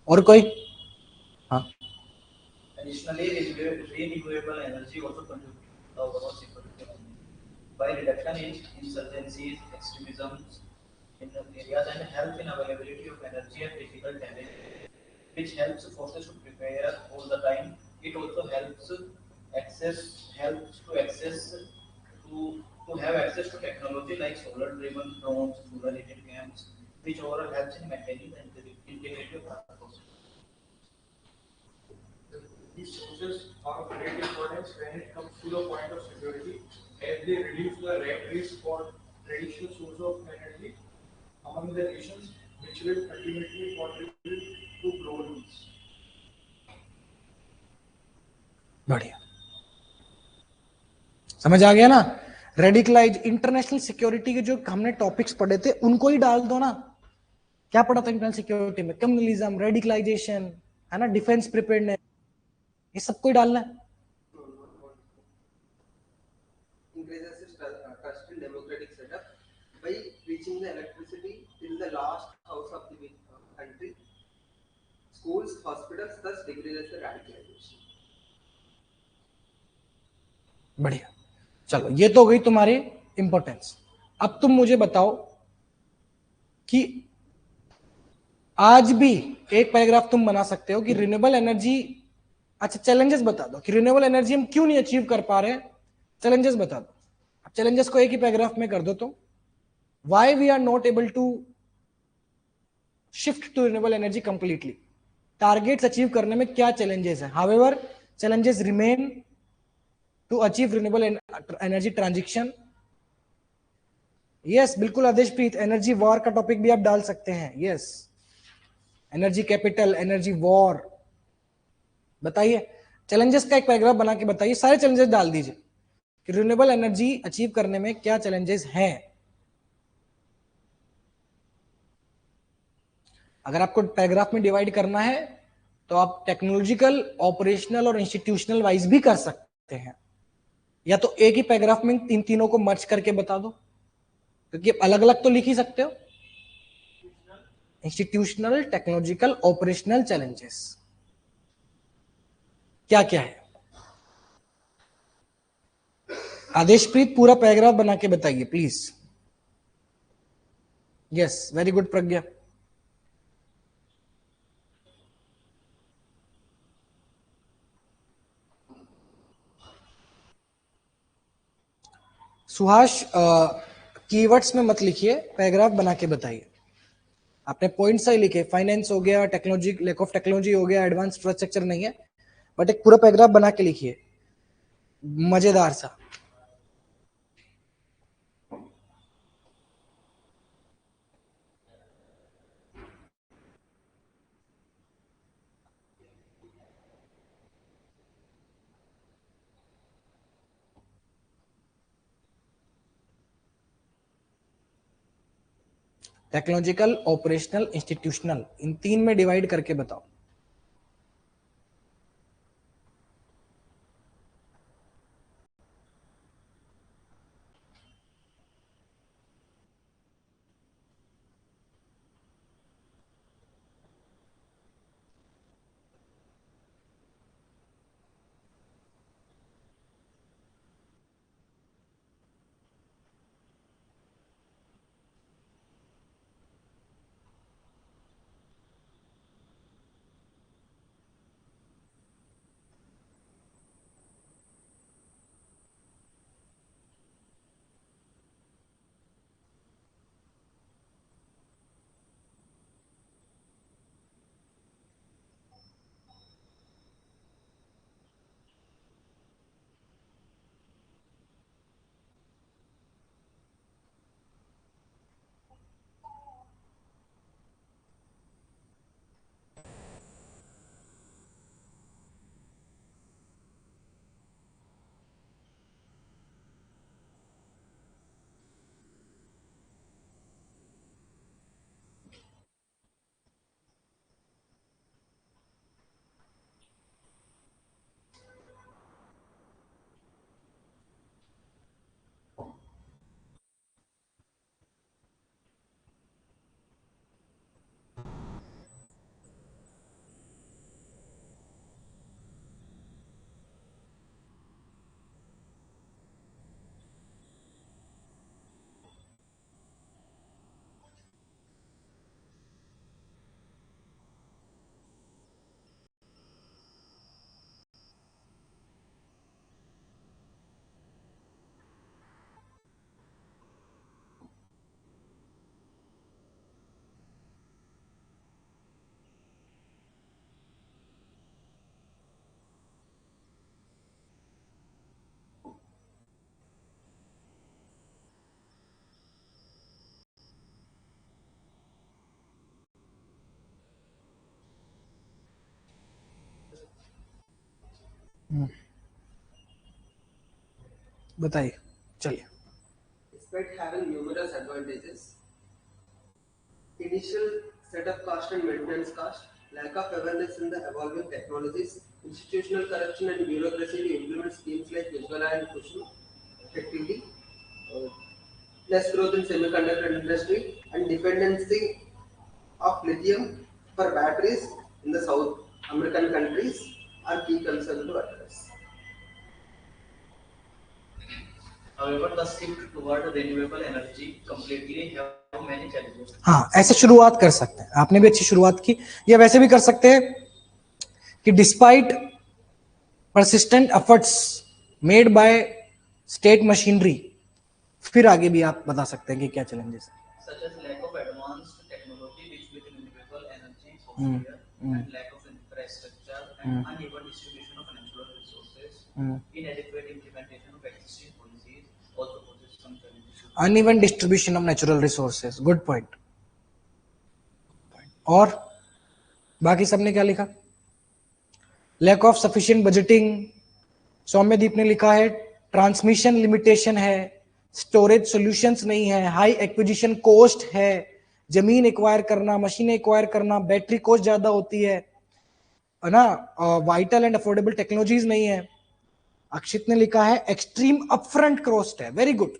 और कोई? हाँ। Additionally, renewable energy also contributes to the overall security by reduction in insurgencies, extremism in the areas and help in availability of energy and critical talent, which helps forces to prepare all the time. It also helps to have access to technology like solar-driven drones, solar-heated camps, which overall helps in maintaining the integrity of the process. These sources are of great importance when it comes to the point of security, as they reduce the rat race for traditional source of energy among the nations, which will ultimately contribute to global peace. बढ़िया, समझ आ गया ना? रेडिकलाइज, इंटरनेशनल सिक्योरिटी के जो हमने टॉपिक्स पढ़े थे उनको ही डाल दो ना। क्या पढ़ा था इंटरनेशनल सिक्योरिटी में? कम्युनलिज्म, रेडिकलाइजेशन, है ना, डिफेंस प्रिपेयर्डनेस, ये सबको ही डालना है। Increases trust in democratic setup by reaching the electricity till the last house of the country. Schools, hospitals, thus decreases the radicalization. बढ़िया, चलो ये तो गई तुम्हारी इंपॉर्टेंस। अब तुम मुझे बताओ कि आज भी एक पैराग्राफ तुम बना सकते हो कि रिन्यूएबल एनर्जी, अच्छा चैलेंजेस बता दो कि रिन्यूएबल एनर्जी हम क्यों नहीं अचीव कर पा रहे, चैलेंजेस बता दो। अब चैलेंजेस को एक ही पैराग्राफ में कर दो तो why we are not able to shift to renewable energy completely, targets achieve करने में क्या चैलेंजेस है। However challenges remain to achieve renewable energy transition. Yes, बिल्कुल आदेशप्रीत, एनर्जी वॉर का टॉपिक भी आप डाल सकते हैं। Yes, energy capital, energy war, बताइए चैलेंजेस का एक पैराग्राफ बना के बताइए, सारे चैलेंजेस डाल दीजिए कि रिन्यूएबल एनर्जी अचीव करने में क्या चैलेंजेस हैं। अगर आपको पैराग्राफ में डिवाइड करना है तो आप टेक्नोलॉजिकल, ऑपरेशनल और इंस्टीट्यूशनल वाइज भी कर सकते हैं, या तो एक ही पैराग्राफ में इन तीनों को मर्ज करके बता दो, क्योंकि अलग अलग तो लिख ही सकते हो। इंस्टीट्यूशनल, टेक्नोलॉजिकल, ऑपरेशनल चैलेंजेस क्या क्या है? आदेशप्रीत पूरा पैराग्राफ बना के बताइए please. Yes, very good Pragya. Suhas keywords में मत लिखिए, पैराग्राफ बना के बताइए। आपने पॉइंट सही लिखे, फाइनेंस हो गया, टेक्नोलॉजी, लैक ऑफ टेक्नोलॉजी हो गया, एडवांस इंफ्रास्ट्रक्चर नहीं है, बट एक पूरा पैराग्राफ बना के लिखिए मजेदार सा। टेक्नोलॉजिकल, ऑपरेशनल, इंस्टीट्यूशनल, इन 3 में डिवाइड करके बताओ। बताइए, चलिए। Despite having numerous advantages, initial setup cost and maintenance cost, lack of awareness in the evolving technologies, institutional corruption and bureaucracy to implement schemes like Visual and Kushum effectively, less growth in semiconductor industry, and dependency of lithium for batteries in the South American countries are key concerns to address. However, the shift toward renewable energy completely have many challenges. हाँ, ऐसे शुरुआत कर सकते हैं, आपने भी अच्छी शुरुआत की, या वैसे भी कर सकते हैं कि despite persistent efforts made by state machinery, फिर आगे भी आप बता सकते हैं कि क्या चैलेंजेस हैं। Such as lack of advanced technology rich with renewable energy software and lack of infrastructure and uneven distribution of natural resources, inadequate implementation of existing policies also poses some challenges. Uneven distribution of natural resources, good point. और बाकी सबने क्या लिखा? Lack of sufficient budgeting, Saumyadeep ने लिखा है ट्रांसमिशन लिमिटेशन है, स्टोरेज सॉल्यूशंस नहीं है, हाई एक्विजिशन कॉस्ट है, जमीन एक्वायर करना, मशीन एक्वायर करना, बैटरी कॉस्ट ज्यादा होती है ना, वाइटल एंड अफोर्डेबल टेक्नोलॉजीज नहीं है। अक्षित ने लिखा है एक्सट्रीम अपफ्रंट कॉस्ट है, वेरी गुड।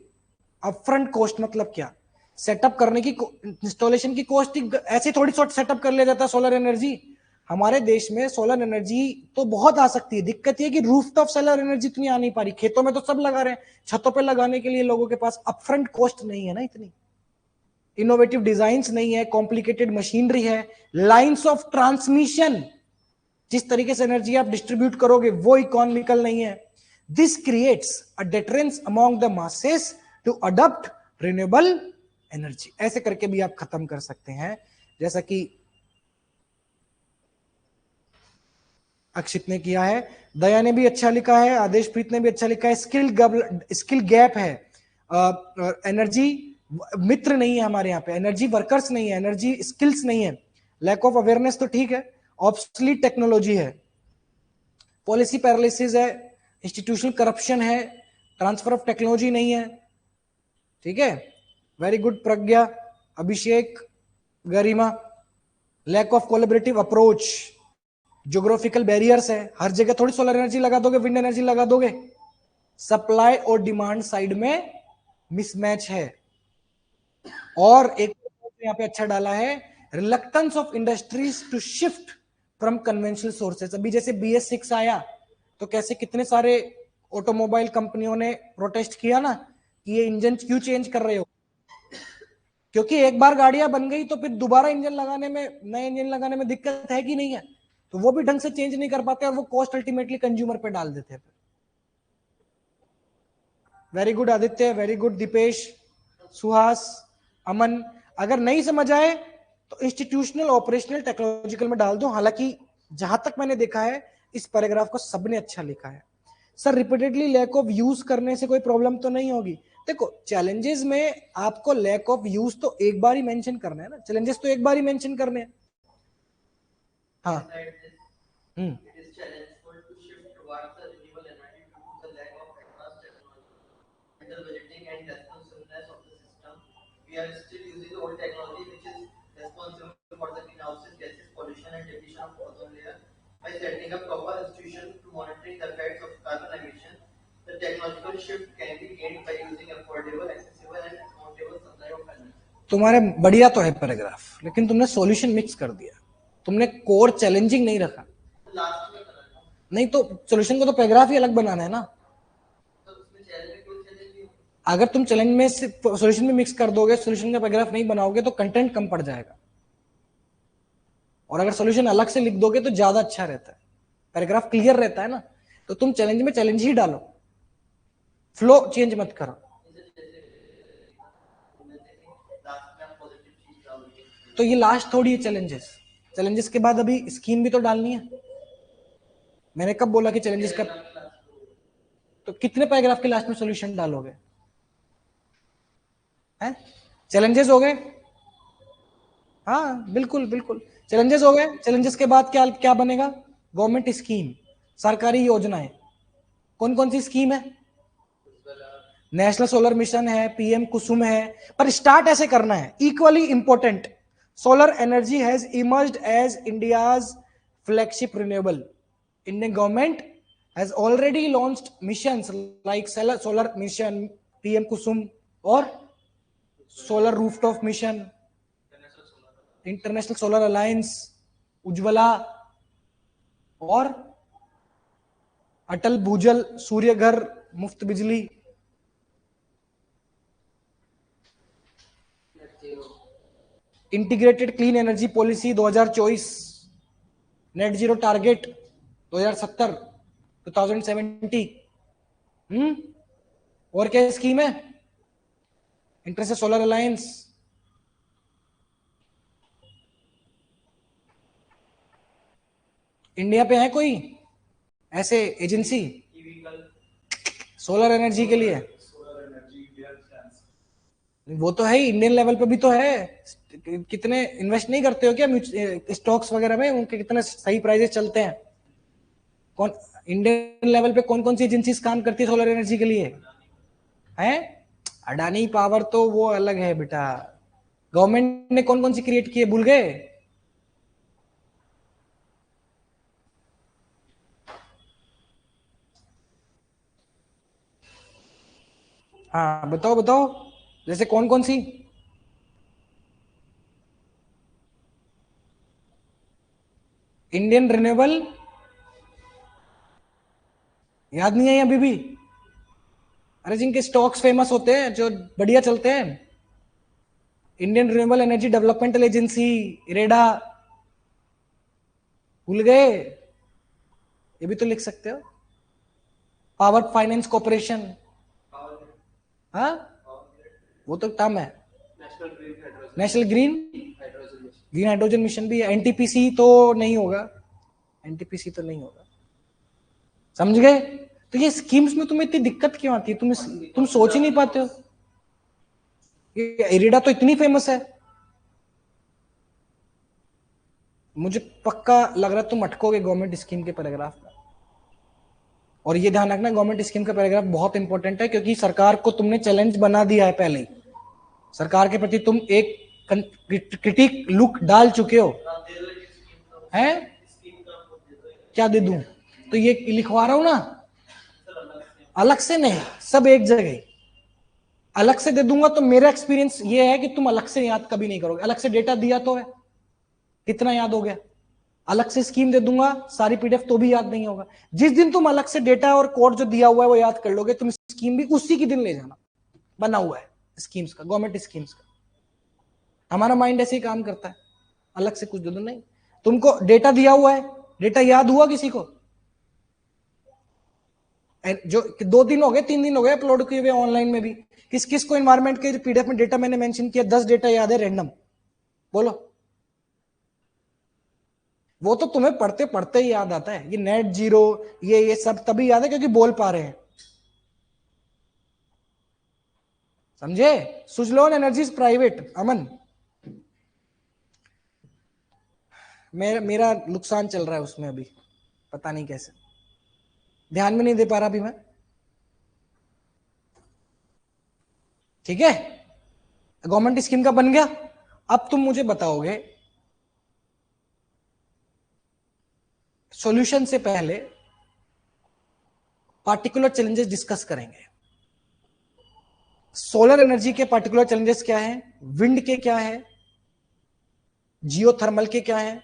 अपफ्रंट कॉस्ट मतलब क्या? सेटअप करने की, इंस्टॉलेशन की कॉस्ट ऐसे थोड़ी सेटअप कर लिया जाता है। सोलर एनर्जी, हमारे देश में सोलर एनर्जी तो बहुत आ सकती है, दिक्कत ये कि रूफटॉप सोलर एनर्जी इतनी आ नहीं पा रही। खेतों में तो सब लगा रहे हैं, छतों पे लगाने के लिए लोगों के पास अपफ्रंट कॉस्ट नहीं है ना इतनी, इनोवेटिव डिजाइन्स नहीं है, कॉम्प्लिकेटेड मशीनरी है, लाइंस ऑफ ट्रांसमिशन, जिस तरीके से एनर्जी आप डिस्ट्रीब्यूट करोगे वो इकोनॉमिकल नहीं है। This creates a difference among the masses to adopt renewable energy. ऐसे करके भी आप खत्म कर सकते हैं, जैसा कि अक्षित ने किया है, दया ने भी अच्छा लिखा है, आदेश प्रीत ने भी अच्छा लिखा है। स्किल गैप है, एनर्जी मित्र नहीं है हमारे यहाँ पे, एनर्जी वर्कर्स नहीं है, एनर्जी स्किल्स नहीं है, लैक ऑफ अवेयरनेस तो ठीक है, ऑब्सलीट टेक्नोलॉजी है, पॉलिसी पैरालिसिस है, इंस्टीट्यूशनल करप्शन है, ट्रांसफर ऑफ टेक्नोलॉजी नहीं है। ठीक है, very good Pragya, Abhishek, Garima. Lack of collaborative approach, geographical barriers है, हर जगह थोड़ी सोलर एनर्जी लगा दोगे, विंड एनर्जी लगा दोगे। सप्लाई और डिमांड साइड में मिसमैच है। और एक यहाँ पे अच्छा डाला है, reluctance of industries to shift from conventional sources. अभी जैसे BS6 आया तो कैसे कितने सारे ऑटोमोबाइल कंपनियों ने प्रोटेस्ट किया ना कि ये इंजन क्यों चेंज कर रहे हो, क्योंकि एक बार गाड़ियां बन गई तो फिर दोबारा इंजन लगाने में, नए इंजन लगाने में दिक्कत है कि नहीं है, तो वो भी ढंग से चेंज नहीं कर पाते और वो कॉस्ट अल्टीमेटली कंज्यूमर पे डाल देते हैं। Very good Aditya, very good Deepesh, Suhas, Aman. अगर नहीं समझ आए तो इंस्टीट्यूशनल, ऑपरेशनल, टेक्नोलॉजिकल में डाल दो। हालांकि जहां तक मैंने देखा है इस पैराग्राफ को सबने अच्छा लिखा है। Sir repeatedly lack of use करने से कोई प्रॉब्लम तो नहीं होगी? देखो चैलेंजेस में आपको लैक ऑफ यूज तो एक बार ही मेंशन करना है ना, चैलेंजेस तो एक बार ही मेंशन करने हैं। हाँ It is challengeful to shift towards the renewable energy due to the lack of advanced technology, better budgeting and responsiveness of the system. We are still using old technology which is responsible for the greenhouse gases, pollution and depletion of ozone layer. By setting up proper institutions to monitoring the effects of carbon emission, the technological shift can be gained by using affordable, accessible and accountable supply of energy. तुम्हारे बढ़िया तो है पैराग्राफ, लेकिन तुमने सॉल्यूशन मिक्स कर दिया, तुमने कोर चैलेंजिंग नहीं रखा। लास्ट में करना नहीं तो सॉल्यूशन को तो पैराग्राफ ही अलग बनाना है ना। तो उसमें चैलेंज कोई चैलेंज नहीं होगा। अगर तुम चैलेंज में सॉल्यूशन में मिक्स कर दोगे, सॉल्यूशन का पैराग्राफ नहीं बनाओगे तो कंटेंट कम पड़ जाएगा, और अगर सॉल्यूशन अलग से लिख दोगे तो ज्यादा अच्छा रहता है, पैराग्राफ क्लियर रहता है ना। तो तुम चैलेंज में चैलेंज ही डालो, फ्लो चेंज मत करो। तो ये लास्ट थोड़ी है चैलेंजेस, चैलेंजेस के बाद अभी स्कीम भी तो डालनी है। मैंने कब बोला कि चैलेंजेस का? तो कितने पैराग्राफ के लास्ट में सॉल्यूशन डालोगे? हैं? चैलेंजेस हो गए, हाँ बिल्कुल बिल्कुल, चैलेंजेस हो गए। चैलेंजेस के बाद क्या क्या बनेगा? गवर्नमेंट स्कीम, सरकारी योजनाएं। कौन कौन सी स्कीम है? नेशनल सोलर मिशन है, PM कुसुम है। पर स्टार्ट ऐसे करना है, equally important, solar energy has emerged as India's flagship renewable. Indian government has already launched missions like solar mission, PM Kusum और solar rooftop mission, international solar alliance, Ujjwala और Atal Bhujal Surya Ghar Muft Bijli. Integrated clean energy policy 2024, net zero target 2070 2070। और क्या स्कीम है? International solar alliance. इंडिया पे है कोई ऐसे एजेंसी सोलर एनर्जी के लिए? वो तो है ही, इंडियन लेवल पे भी तो है। कितने इन्वेस्ट नहीं करते हो क्या स्टॉक्स वगैरह में? उनके कितने सही प्राइसेस चलते हैं। कौन इंडियन लेवल पे कौन कौन सी एजेंसीज काम करती है सोलर एनर्जी के लिए? है अडानी पावर, तो वो अलग है बेटा। गवर्नमेंट ने कौन कौन सी क्रिएट की है, भूल गए? हाँ बताओ बताओ, जैसे कौन कौन सी? इंडियन रिन्यूएबल, याद नहीं है अभी भी? अरे जिनके स्टॉक्स फेमस होते हैं, जो बढ़िया चलते हैं, Indian renewable energy developmental agency, IREDA, भूल गए? ये भी तो लिख सकते हो। पावर फाइनेंस कॉर्पोरेशन, हाँ वो तो टर्म है। National green hydrogen, national green hydrogen mission. Green hydrogen mission भी है। एनटीपीसी तो नहीं होगा, एनटीपीसी तो नहीं होगा, समझ गए? तो ये स्कीम्स में तुम्हें इतनी दिक्कत क्यों आती है? तुम सोच ही नहीं पाते हो। ये इरिडा तो इतनी फेमस है, मुझे पक्का लग रहा है तुम अटकोगे गवर्नमेंट स्कीम के पैराग्राफ में। और ये ध्यान रखना, गवर्नमेंट स्कीम का पैराग्राफ बहुत इंपॉर्टेंट है, क्योंकि सरकार को तुमने चैलेंज बना दिया है पहले ही। सरकार के प्रति तुम एक क्रिटिक लुक डाल चुके हो, हैं? क्या दे दूं? तो ये लिखवा रहा हूं ना, अलग से नहीं, सब एक जगह। अलग से दे दूंगा तो मेरा एक्सपीरियंस ये है कि तुम अलग से याद कभी नहीं करोगे। अलग से डेटा दिया तो है, कितना याद हो गया? अलग से स्कीम दे दूंगा सारी पीडीएफ तो भी याद नहीं होगा। जिस दिन तुम अलग से डेटा और कोड जो दिया हुआ है वो याद कर लोगे, तुम स्कीम भी उसी के दिन ले जाना। बना हुआ है स्कीम्स का, गवर्नमेंट स्कीम्स का। हमारा माइंड ऐसे ही काम करता है, अलग से कुछ दे दो नहीं। तुमको डेटा दिया हुआ है, डेटा याद हुआ किसी को? जो 2 दिन हो गए 3 दिन हो गए अपलोड किए हुए ऑनलाइन में भी, किस किस को एनवायरमेंट के पीडीएफ में डेटा मैंने मेंशन किया 10 डेटा याद है रैंडम? बोलो। वो तो तुम्हें पढ़ते पढ़ते ही याद आता है। ये नेट जीरो ये सब तभी याद है क्योंकि बोल पा रहे हैं, समझे? सुजलोन एनर्जीज प्राइवेट, अमन मेरा नुकसान चल रहा है उसमें अभी, पता नहीं कैसे, ध्यान में नहीं दे पा रहा अभी मैं। ठीक है, गवर्नमेंट स्कीम का बन गया। अब तुम मुझे बताओगे, सॉल्यूशन से पहले पार्टिकुलर चैलेंजेस डिस्कस करेंगे। सोलर एनर्जी के पार्टिकुलर चैलेंजेस क्या हैं, विंड के क्या है, जियोथर्मल के क्या है,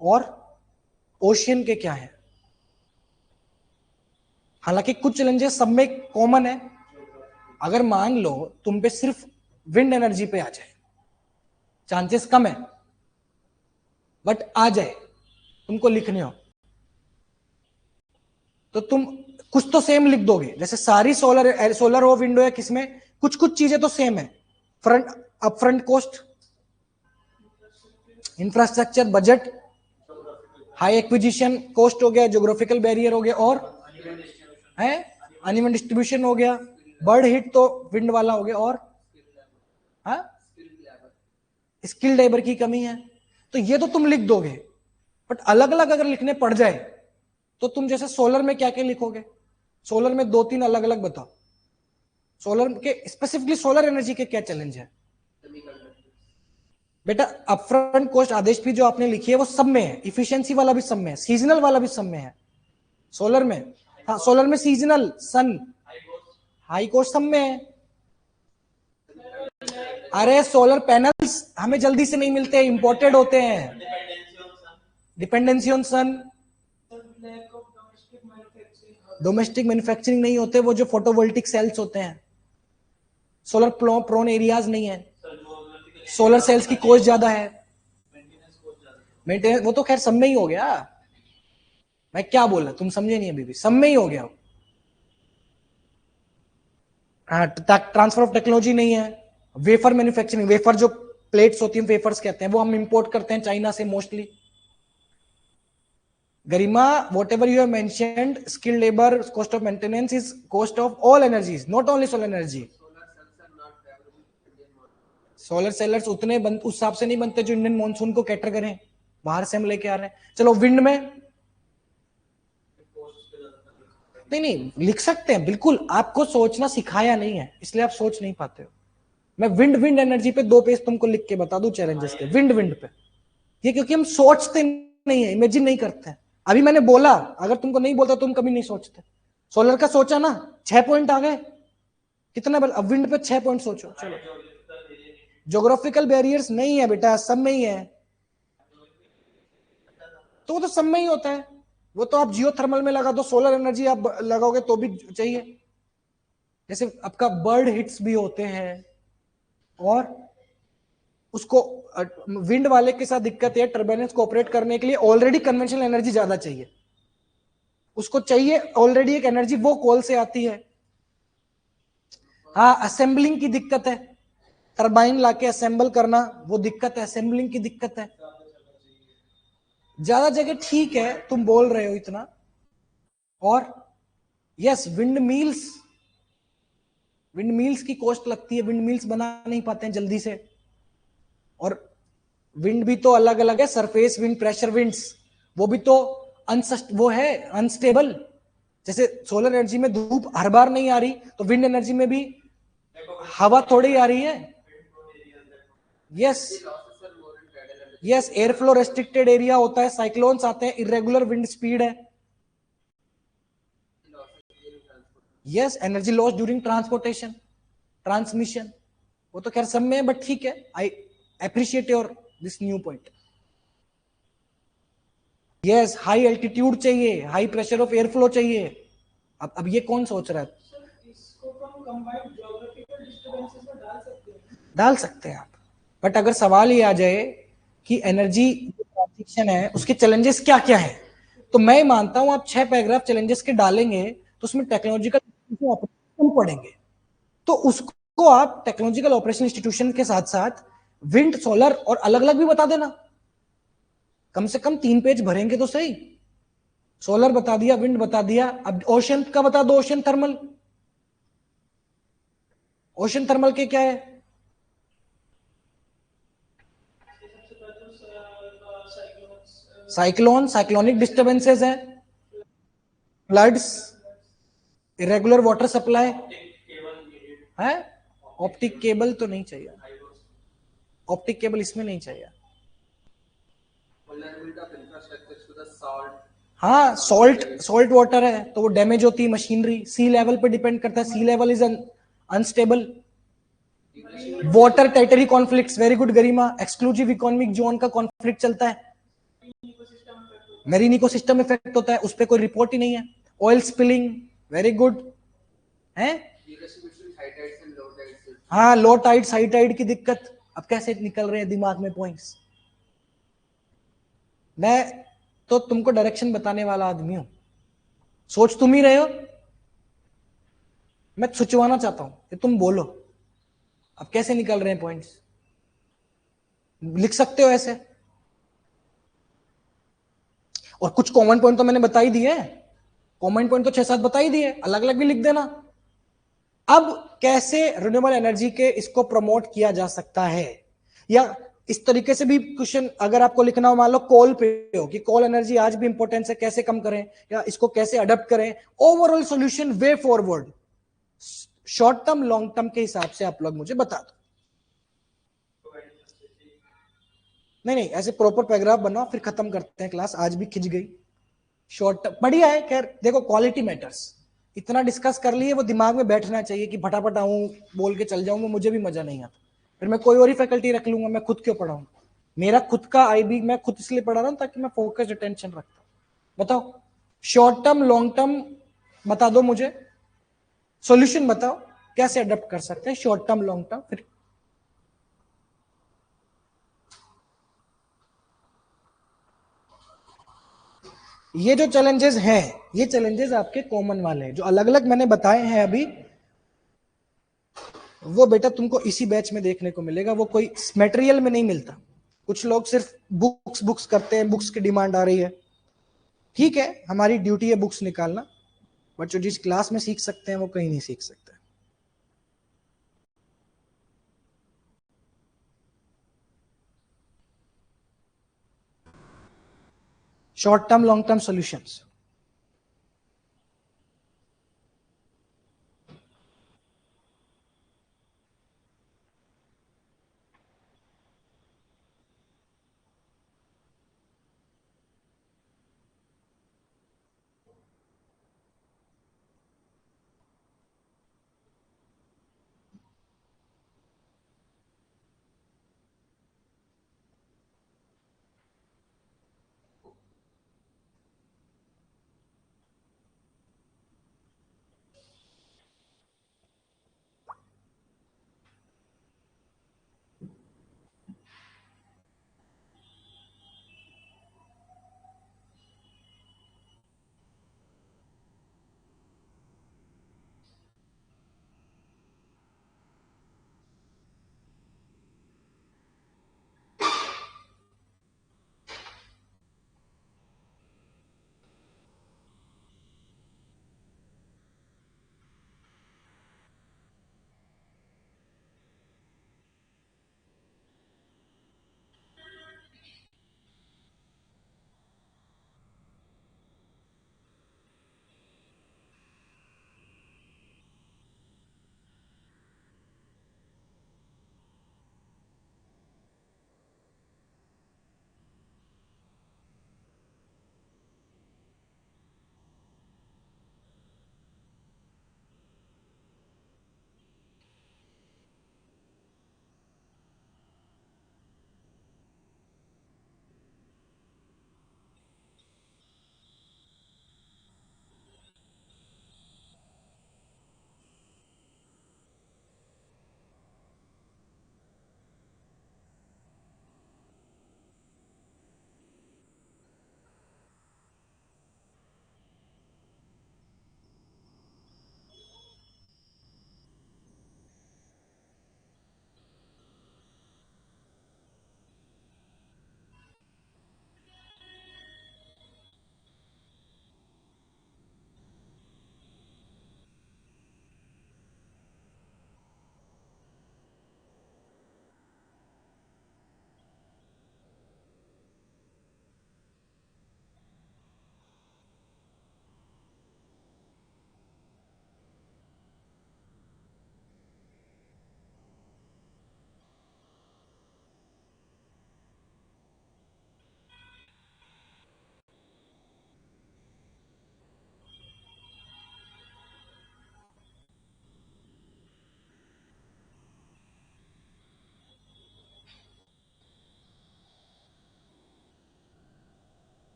और ओशियन के क्या है। हालांकि कुछ चैलेंजेस सब में कॉमन है। अगर मान लो तुम पे सिर्फ विंड एनर्जी पे आ जाए, चांसेस कम है, बट आ जाए, तुमको लिखने हो तो तुम कुछ तो सेम लिख दोगे। जैसे सारी सोलर हो विंडो है, किसमें कुछ कुछ चीजें तो सेम है। Upfront cost, infrastructure, budget, high acquisition cost हो गया, ज्योग्राफिकल बैरियर हो गया, और है अनइवन डिस्ट्रीब्यूशन हो गया, बर्ड हिट तो विंड वाला हो गया, और स्किल लेबर की कमी है। तो ये तो तुम लिख दोगे, बट अलग अलग अगर लिखने पड़ जाए तो तुम जैसे सोलर में क्या क्या लिखोगे? सोलर में 2-3 अलग अलग बताओ। सोलर के स्पेसिफिकली सोलर एनर्जी के क्या चैलेंज है बेटा? अपफ्रंट कॉस्ट आदेश भी जो आपने लिखी है वो सब में है, इफिशियंसी वाला भी सब में है, सीजनल वाला भी सब में है सोलर में। हाँ, सोलर में सीजनल, सन, हाई कॉस्ट सब में है। अरे सोलर पैनल्स हमें जल्दी से नहीं मिलते, इंपोर्टेड होते हैं। Dependency on sun, domestic manufacturing नहीं होते, वो जो फोटोवोल्टिक सेल्स होते हैं। सोलर प्रोन एरियाज नहीं है, सोलर सेल्स की कॉस्ट ज्यादा है, मेंटेनेंस वो तो खैर सब में ही हो गया। मैं क्या बोला, तुम समझे नहीं अभी भी, सब में ही हो गया। हाँ, ट्रांसफर ऑफ टेक्नोलॉजी नहीं है। वेफर मैन्युफैक्चरिंग, वेफर जो प्लेट्स होती हैं वेफर्स कहते हैं, वो हम इंपोर्ट करते हैं चाइना से mostly. Garima, whatever you have mentioned, skilled labor, cost of maintenance is cost of all energies, not only solar energy. Solar sellers उतने उस हिसाब से नहीं बनते जो इंडियन मॉनसून को कैटर करें, बाहर से हम लेके आ रहे हैं। चलो विंड में नहीं लिख सकते हैं, बिल्कुल आपको सोचना सिखाया नहीं है इसलिए आप सोच नहीं पाते हो। मैं विंड एनर्जी पे 2 पेज तुमको लिख के बता दूं चैलेंजेस के, विंड पे। ये क्योंकि हम सोचते नहीं है, इमेजिन नहीं करते हैं। अभी मैंने बोला, अगर तुमको नहीं बोलता तुम कभी नहीं सोचते। सोलर का सोचा ना, 6 पॉइंट आ गए, कितना? अब विंड पे 6 पॉइंट सोचो। चलो, ज्योग्राफिकल बैरियर्स नहीं है बेटा, सब में ही है। तो वो तो सब में ही होता है, वो तो आप जियोथर्मल में लगा दो, सोलर एनर्जी आप लगाओगे तो भी चाहिए। जैसे आपका बर्ड हिट्स भी होते हैं, और उसको विंड वाले के साथ दिक्कत है, टर्बाइन्स को ऑपरेट करने के लिए ऑलरेडी कन्वेंशनल एनर्जी ज्यादा चाहिए, उसको चाहिए ऑलरेडी एक एनर्जी, वो कोल से आती है। हाँ, असेंबलिंग की दिक्कत है, टरबाइन लाके असेंबल करना वो दिक्कत है, असेंबलिंग की दिक्कत है। ज्यादा जगह ठीक है, तुम बोल रहे हो इतना। और यस, विंड मिल्स की कॉस्ट लगती है, विंड मिल्स बना नहीं पाते हैं जल्दी से। और विंड भी तो अलग अलग है, सरफेस विंड, प्रेशर विंड्स, वो भी तो वो है अनस्टेबल। जैसे सोलर एनर्जी में धूप हर बार नहीं आ रही, तो विंड एनर्जी में भी हवा थोड़ी आ रही है। Yes yes, air flow restricted area होता है, साइक्लोन्स आते हैं, इरेगुलर विंड स्पीड है। Yes, energy loss during transportation, transmission, वो तो खैर सब में है, बट ठीक है, I appreciate your this new point. Yes, high altitude चाहिए, high pressure of air flow चाहिए। अब ये कौन सोच रहा है? इसको तो हम कंबाइंड ज्योग्राफिकल डिस्टर्बेंसेस में डाल सकते हैं आप, बट अगर सवाल ये आ जाए कि एनर्जी ट्रांजिशन है उसके चैलेंजेस क्या क्या है, तो मैं मानता हूं आप 6 पैराग्राफ चैलेंजेस के डालेंगे तो उसमें टेक्नोलॉजिकल कम पड़ेंगे। तो उसको आप टेक्नोलॉजिकल ऑपरेशन इंस्टीट्यूशन के साथ साथ विंड, सोलर और अलग अलग भी बता देना। कम से कम 3 पेज भरेंगे तो सही। सोलर बता दिया, विंड बता दिया, अब ओशन का बता दो। ओशन थर्मल, ओशन थर्मल के क्या है? साइक्लोन, साइक्लोनिक डिस्टर्बेंसेस है, फ्लड्स, इरेगुलर वाटर सप्लाई है। ऑप्टिक केबल तो नहीं चाहिए, ऑप्टिक केबल इसमें नहीं चाहिए। हाँ, सॉल्ट वाटर है तो वो डैमेज होती है मशीनरी। सी लेवल पे डिपेंड करता है, sea level is unstable. Water territory conflicts, very good Garima, exclusive economic zone का कॉन्फ्लिक्ट चलता है, मेरीन इकोसिस्टम इफेक्ट होता है, उस पर कोई रिपोर्ट ही नहीं है। ऑयल स्पिलिंग, वेरी गुड है। हाँ, लो टाइड, हाई टाइड की दिक्कत। अब कैसे निकल रहे हैं दिमाग में पॉइंट्स? मैं तो तुमको डायरेक्शन बताने वाला आदमी हूं, सोच तुम ही रहे हो, मैं सुचवाना चाहता हूं कि तुम बोलो अब कैसे निकल रहे हैं पॉइंट्स। लिख सकते हो ऐसे, और कुछ कॉमन पॉइंट तो मैंने बता ही दिए, कॉमन पॉइंट तो 6-7 बता ही दिए, अलग अलग भी लिख देना। अब कैसे रिन्यूएबल एनर्जी के इसको प्रमोट किया जा सकता है, या इस तरीके से भी क्वेश्चन अगर आपको लिखना हो, मान लो कोल पे हो कि कोल एनर्जी आज भी इंपॉर्टेंस है, कैसे कम करें या इसको कैसे अडॉप्ट करें, overall solution, way forward, short term long term के हिसाब से आप लोग मुझे बता दो। नहीं, ऐसे प्रॉपर पैराग्राफ बनाओ, फिर खत्म करते हैं क्लास, आज भी खिंच गई। शॉर्ट टर्म बढ़िया है, खैर देखो क्वालिटी मैटर्स, इतना डिस्कस कर लिए, वो दिमाग में बैठना चाहिए कि फटाफट आऊं बोल के चल जाऊंगा, मुझे भी मजा नहीं आता। फिर मैं कोई और ही फैकल्टी रख लूंगा, मैं खुद क्यों पढ़ाऊंगा? मेरा खुद का आईबी मैं खुद इसलिए पढ़ा रहा हूं ताकि मैं फोकस्ड अटेंशन रखता हूं। बताओ, शॉर्ट टर्म लॉन्ग टर्म बता दो मुझे, सॉल्यूशन बताओ कैसे अडॉप्ट कर सकते हैं शॉर्ट टर्म लॉन्ग टर्म। फिर ये जो चैलेंजेस हैं, ये चैलेंजेस आपके कॉमन वाले हैं, जो अलग अलग मैंने बताए हैं अभी, वो बेटा तुमको इसी बैच में देखने को मिलेगा, वो कोई मटेरियल में नहीं मिलता। कुछ लोग सिर्फ बुक्स करते हैं, बुक्स की डिमांड आ रही है, ठीक है, हमारी ड्यूटी है बुक्स निकालना, बट जो जिस क्लास में सीख सकते हैं वो कहीं नहीं सीख सकते। Short term long term solutions,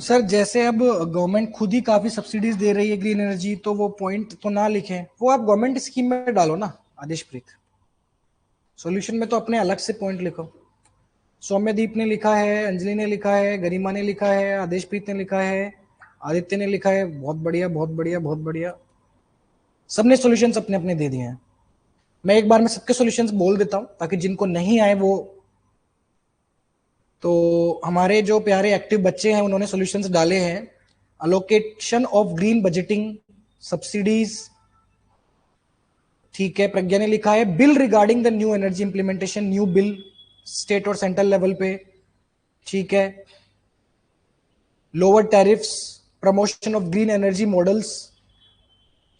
sir जैसे अब गवर्नमेंट खुद ही काफी सब्सिडीज दे रही है ग्रीन एनर्जी, तो वो पॉइंट तो ना लिखें, वो आप गवर्नमेंट स्कीम में डालो ना आदेशप्रीत। सॉल्यूशन में तो अपने अलग से पॉइंट लिखो। सौम्यदीप ने लिखा है, अंजलि ने लिखा है, गरिमा ने लिखा है, आदेशप्रीत ने लिखा है, आदित्य ने लिखा है। बहुत बढ़िया, बहुत बढ़िया, बहुत बढ़िया। सबने सॉल्यूशंस अपने अपने दे दिए हैं। मैं एक बार में सबके सॉल्यूशंस बोल देता हूं ताकि जिनको नहीं आए वो, तो हमारे जो प्यारे एक्टिव बच्चे हैं उन्होंने सॉल्यूशंस डाले हैं। Allocation of green budgeting subsidies, ठीक है। प्रज्ञा ने लिखा है bill regarding the new energy implementation, new bill state और सेंट्रल लेवल पे, ठीक है। Lower tariffs, promotion of green energy models,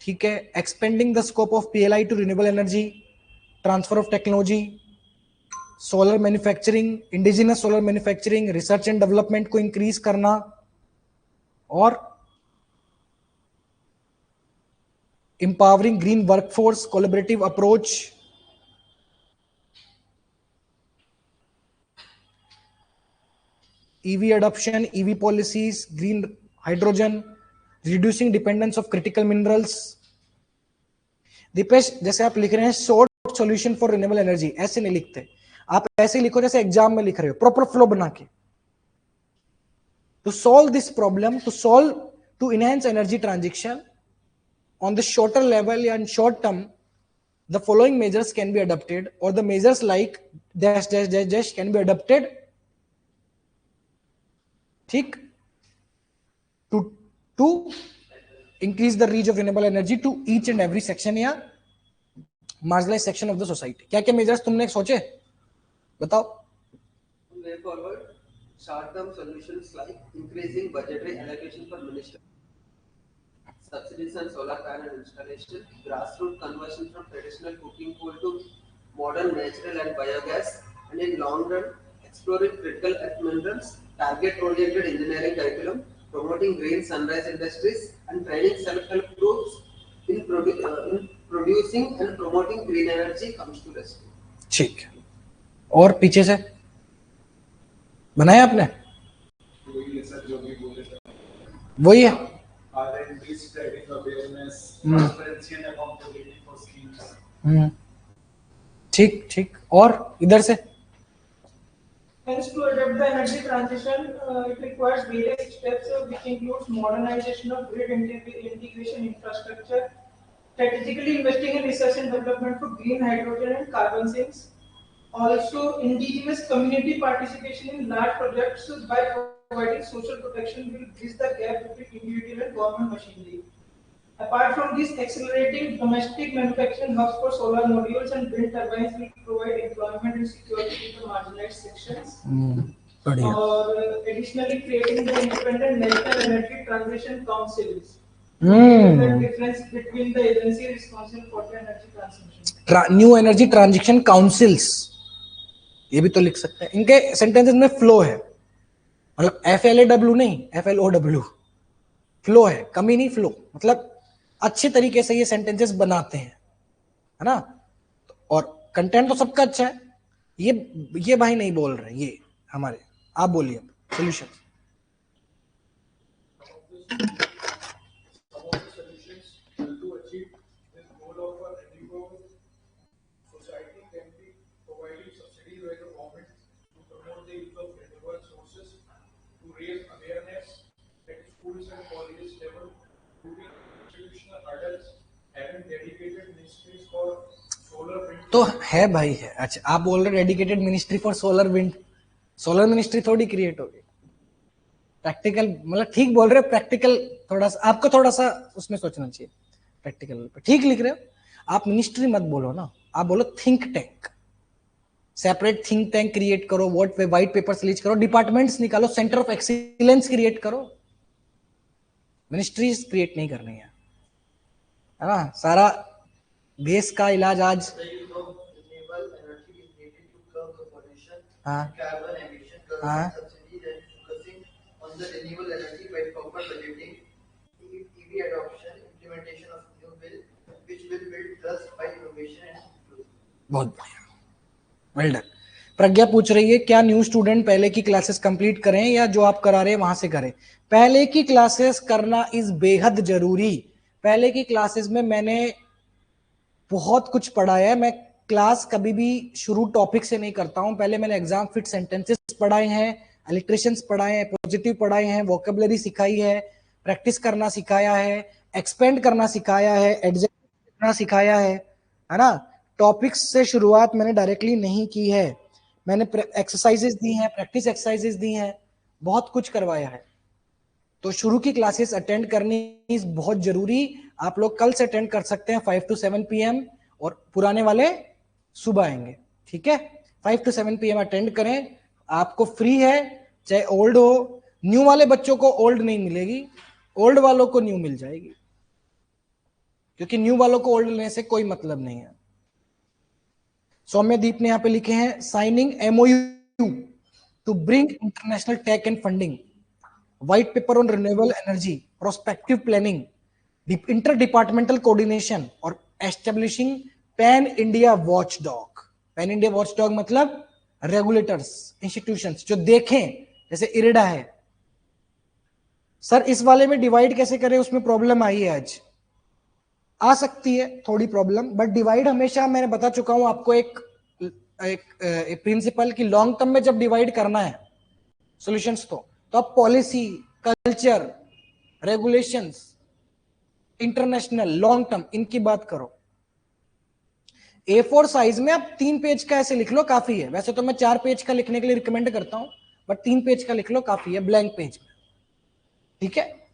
ठीक है। Expanding the scope of PLI to renewable energy, transfer of technology, solar manufacturing, indigenous solar manufacturing, research and development को इंक्रीज करना, और empowering green workforce, collaborative approach, EV adoption, EV policies, green hydrogen, reducing dependence of critical minerals। Dipesh जैसे आप लिख रहे हैं short solution for renewable energy, ऐसे नहीं लिखते आप, ऐसे लिखो जैसे एग्जाम में लिख रहे हो, प्रॉपर फ्लो बना के। To solve this problem, to enhance energy transition on the shorter level and short term, the following measures can be adopted, or the measures like dash dash dash dash can be adopted, ठीक, to increase the reach of renewable energy to each and every section या marginalized section of the society। क्या क्या measures तुमने सोचे, बताओ। Way forward, short-term solutions like increasing budgetary allocation for ministry, subsidies on solar panel installation, grassroots conversion from traditional cooking coal to modern natural and biogas, and in long run, exploring critical earth minerals, target-oriented engineering curriculum, promoting green sunrise industries, and training self-help groups in producing and promoting green energy comes to rescue. ठीक है, और पीछे से बनाया आपने, वही है सर जो भी बोले थे, वही है। R&D spreading awareness, transparency and accountability for schemes। ठीक ठीक, और इधर से Hence, to adopt the energy transition, it requires various steps, which includes modernization of grid integration infrastructure, strategically investing in research and development for green hydrogen and carbon sinks. Also, indigenous community participation in large projects by providing social protection will bridge the gap between individual and government machinery. Apart from this, accelerating domestic manufacturing hubs for solar modules and wind turbines will provide employment and security in the marginalized sections. Or additionally, creating the independent national energy transition councils. The difference between the agency responsible for the energy transmission. New energy transition councils, ये भी तो लिख सकते हैं। इनके सेंटेंसेस में फ्लो है, मतलब FLAW नहीं, FLOW, फ्लो है, कमी नहीं, फ्लो मतलब अच्छे तरीके से ये सेंटेंसेस बनाते हैं, है ना। और कंटेंट तो सबका अच्छा है, ये भाई नहीं बोल रहे, ये हमारे, आप बोलिए सॉल्यूशन। तो है भाई है, अच्छा आप बोल रहे dedicated ministry for solar wind, solar ministry थोड़ी क्रिएट होगी, प्रैक्टिकल मतलब ठीक बोल रहे हो, प्रैक्टिकल थोड़ा सा आपको थोड़ा सा उसमें सोचना चाहिए, प्रैक्टिकल पे ठीक लिख रहे हो आप। मिनिस्ट्री मत बोलो ना, आप बोलो think tank, separate think tank create करो, व्हाइट पेपर्स रिलीज करो, डिपार्टमेंट्स निकालो, सेंटर ऑफ एक्सीलेंस क्रिएट करो, मिनिस्ट्रीज क्रिएट नहीं करनी है ना। सारा देश का इलाज आज हाँ हाँ the renewable energy by proper budgeting, EV adoption, implementation of new bill, which will build trust by innovation and inclusion. बहुत बढ़िया, वेल डन। प्रज्ञा पूछ रही है क्या न्यू स्टूडेंट पहले की क्लासेस कंप्लीट करें या जो आप करा रहे हैं वहां से करें? पहले की क्लासेस करना इज बेहद जरूरी। पहले की क्लासेस में मैंने बहुत कुछ पढ़ाया है। मैं क्लास कभी भी शुरू टॉपिक से नहीं करता हूं। पहले मैंने एग्जाम फिट सेंटेंसेस पढ़ाए हैं, अलिट्रेशंस पढ़ाए हैं, पॉजिटिव पढ़ाए हैं, वोकेबलरी सिखाई है, प्रैक्टिस करना सिखाया है, एक्सपेंड करना सिखाया है, एडजेक्टिव करना सिखाया है ना। टॉपिक्स से शुरुआत मैंने डायरेक्टली नहीं की है। मैंने एक्सरसाइजेस दी हैं, प्रैक्टिस एक्सरसाइजेस दी हैं, बहुत कुछ करवाया है। तो शुरू की क्लासेस अटेंड करनी बहुत जरूरी। आप लोग कल से अटेंड कर सकते हैं 5 to 7 PM, और पुराने वाले सुबह आएंगे, ठीक है। 5 to 7 PM अटेंड करें, आपको फ्री है, चाहे ओल्ड हो। न्यू वाले बच्चों को ओल्ड नहीं मिलेगी, ओल्ड वालों को न्यू मिल जाएगी, क्योंकि न्यू वालों को ओल्ड लेने से कोई मतलब नहीं है। सौम्यदीप ने यहां पे लिखे हैं signing MOU to bring international tech and funding, white paper on renewable energy, prospective planning, interdepartmental coordination और establishing pan India watchdog। pan India watchdog मतलब रेगुलेटर्स, इंस्टीट्यूशंस जो देखें, जैसे इरिडा है। सर इस वाले में डिवाइड कैसे करें, उसमें प्रॉब्लम आई है, आज आ सकती है थोड़ी प्रॉब्लम, बट डिवाइड हमेशा मैंने बता चुका हूं आपको एक प्रिंसिपल की लॉन्ग टर्म में जब डिवाइड करना है सॉल्यूशंस तो आप policy, culture, regulations, international, long term, इनकी बात करो। A4 साइज में आप 3 पेज का ऐसे लिख लो, काफी है। वैसे तो मैं 4 पेज का लिखने के लिए रिकमेंड करता हूं, बट 3 पेज का लिख लो, काफी है ब्लैंक पेज में, ठीक है।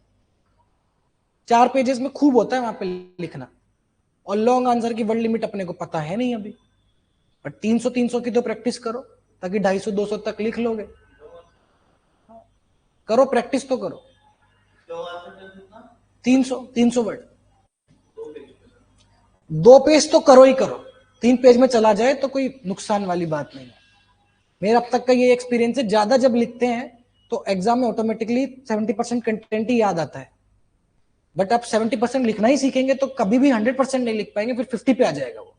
4 पेजेस में खूब होता है वहां पे लिखना, और लॉन्ग आंसर की वर्ड लिमिट अपने को पता है नहीं अभी, बट 300 की तो प्रैक्टिस करो, ताकि 250-200 तक लिख लोगे। करो प्रैक्टिस तो करो। 300 वर्ड, 2 पेज तो करो ही करो। 3 पेज में चला जाए तो कोई नुकसान वाली बात नहीं है। मेरा अब तक का ये एक्सपीरियंस है, ज्यादा जब लिखते हैं तो एग्जाम में ऑटोमेटिकली 70% कंटेंट ही याद आता है, बट आप 70% लिखना ही सीखेंगे तो कभी भी 100% नहीं लिख पाएंगे, फिर 50 पे आ जाएगा वो।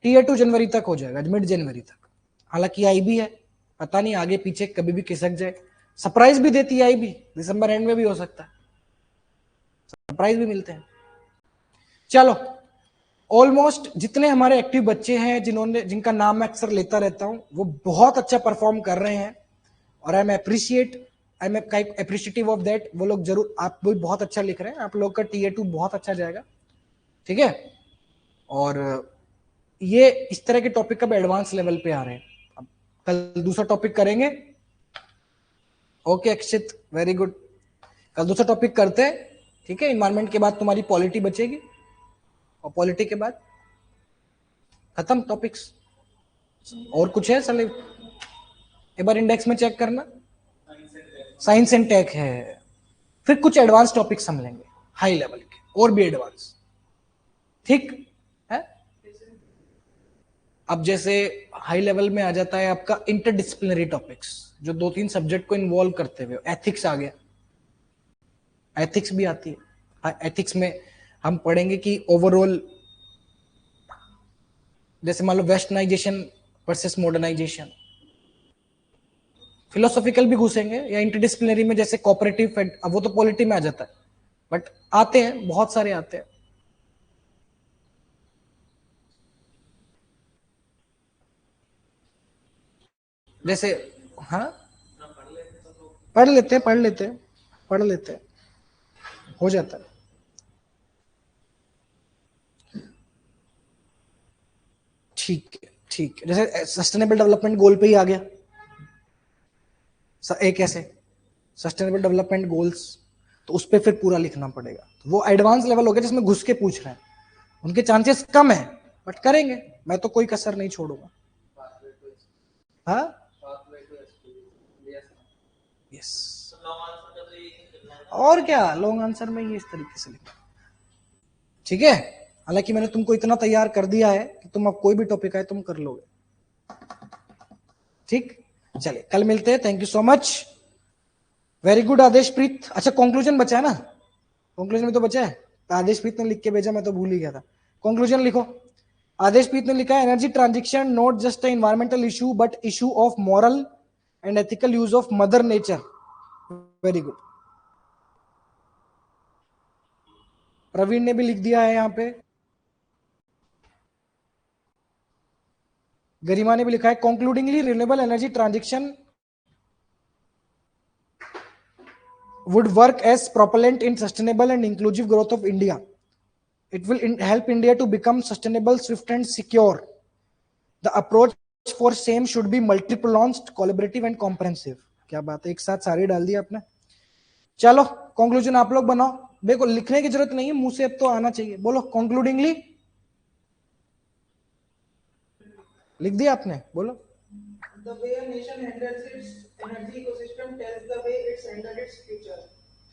Tier 2 जनवरी तक हो जाएगा, मिड जनवरी तक। हालांकि आई भी है, पता नहीं आगे पीछे कभी भी खिसक जाए, सरप्राइज भी देती है आई भी, दिसंबर एंड में भी हो सकता है, सरप्राइज भी मिलते हैं। चलो, ऑलमोस्ट जितने हमारे एक्टिव बच्चे हैं, जिनका नाम मैं अक्सर लेता रहता हूं, वो बहुत अच्छा परफॉर्म कर रहे हैं, और I am appreciative of that. वो लोग जरूर, आप भी बहुत अच्छा लिख रहे हैं, आप लोग का Tier 2 बहुत अच्छा जाएगा, ठीक है। और ये इस तरह के टॉपिक अब एडवांस लेवल पे आ रहे हैं। अब कल दूसरा टॉपिक करेंगे। ओके अक्षित, वेरी गुड। कल दूसरा टॉपिक करते हैं, ठीक है। इन्वायरमेंट के बाद तुम्हारी पॉलिटी बचेगी, और पॉलिटी के बाद खत्म टॉपिक्स। और कुछ है साले, एक बार इंडेक्स में चेक करना, साइंस एंड टेक है। फिर कुछ एडवांस टॉपिक्स हम लेंगे, हाई लेवल के, और भी एडवांस, ठीक है। अब जैसे हाई लेवल में आ जाता है आपका इंटरडिसिप्लिनरी टॉपिक्स, जो 2-3 सब्जेक्ट को इन्वॉल्व करते हुए। एथिक्स आ गया, एथिक्स भी आती है। एथिक्स में हम पढ़ेंगे कि ओवरऑल, जैसे मान लो वेस्टर्नाइजेशन वर्सेस मॉडर्नाइजेशन, फिलोसॉफिकल भी घुसेंगे, या इंटरडिसिप्लिनरी में जैसे कोऑपरेटिव, अब वो तो पॉलिटी में आ जाता है, बट आते हैं, बहुत सारे आते हैं। जैसे हाँ, पढ़ लेते हैं, हो जाता है। ठीक है, जैसे सस्टेनेबल डेवलपमेंट गोल पे ही आ गया एक ऐसे सस्टेनेबल डेवलपमेंट गोल्स, तो उस पर फिर पूरा लिखना पड़ेगा। तो वो एडवांस लेवल हो गया जिसमें घुस के पूछ रहे हैं, उनके चांसेस कम है, बट करेंगे, मैं तो कोई कसर नहीं छोड़ूंगा। हाँ, यस, और क्या, लॉन्ग आंसर में ये इस तरीके से लिखना, ठीक है। हालांकि मैंने तुमको इतना तैयार कर दिया है कि तुम अब कोई भी टॉपिक आए तुम कर लोगे, ठीक। चलिए कल मिलते हैं, thank you so much, very good Adeshpreet. अच्छा, कंक्लूजन बचा है ना, कंक्लूजन में तो बचा है, आदेशप्रीत ने लिख के भेजा, मैं तो भूल ही गया था। कंक्लूजन लिखो, आदेशप्रीत ने लिखा है energy transition not just a environmental issue but issue of moral and ethical use of mother nature. Very good. Praveen ने भी लिख दिया है यहां पे, गरिमा ने भी लिखा है concludingly renewable energy transition would work as propellant in sustainable and inclusive growth of India. It will help India to become sustainable, swift and secure. The approach for same should be multi-pronged, collaborative and comprehensive. क्या बात है, एक साथ सारी डाल दी आपने। चलो कंक्लूजन आप लोग बनाओ, देखो लिखने की जरूरत नहीं है, मुंह से अब तो आना चाहिए। बोलो कंक्लूडिंगली, लिख दिया आपने, बोलो। The way a nation handles its energy ecosystem tells the way it's handled its future.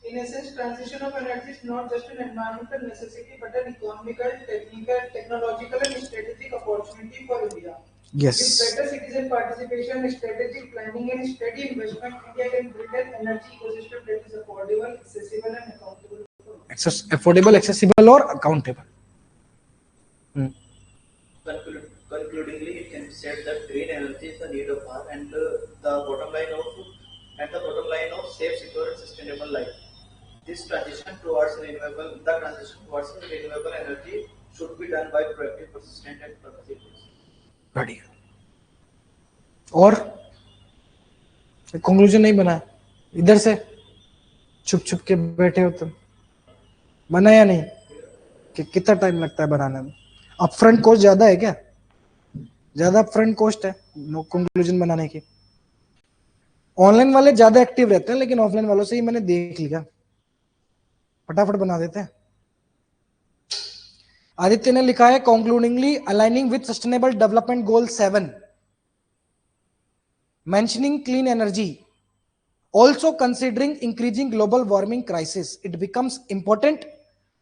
In essence, transition of energy is not just an environmental necessity, but an economical, technical, technological, and strategic opportunity for India. Yes. With better citizen participation, strategic planning, and steady investment, India can build an energy ecosystem that is affordable, accessible, and accountable. Affordable, accessible, or accountable. Concludingly, it can be said that green energy is the need of hour and the bottom line of safe, secure, and sustainable life. The transition towards renewable energy should be done by proactive, persistent, and purposeful. बढ़िया। और कंक्लूजन नहीं बना, इधर से छुप छुप के बैठे हो तुम, बना या नहीं? कि कितना टाइम लगता है बनाने में? अपफ्रंट कॉस्ट ज्यादा है क्या? ज्यादा अपफ्रंट कॉस्ट है नो कंक्लूजन बनाने की। ऑनलाइन वाले ज्यादा एक्टिव रहते हैं, लेकिन ऑफलाइन वालों से ही मैंने देख लिया, फटाफट बना देते हैं। आदित्य ने लिखा है concludingly aligning with sustainable development goal 7 mentioning clean energy also considering increasing global warming crisis, it becomes important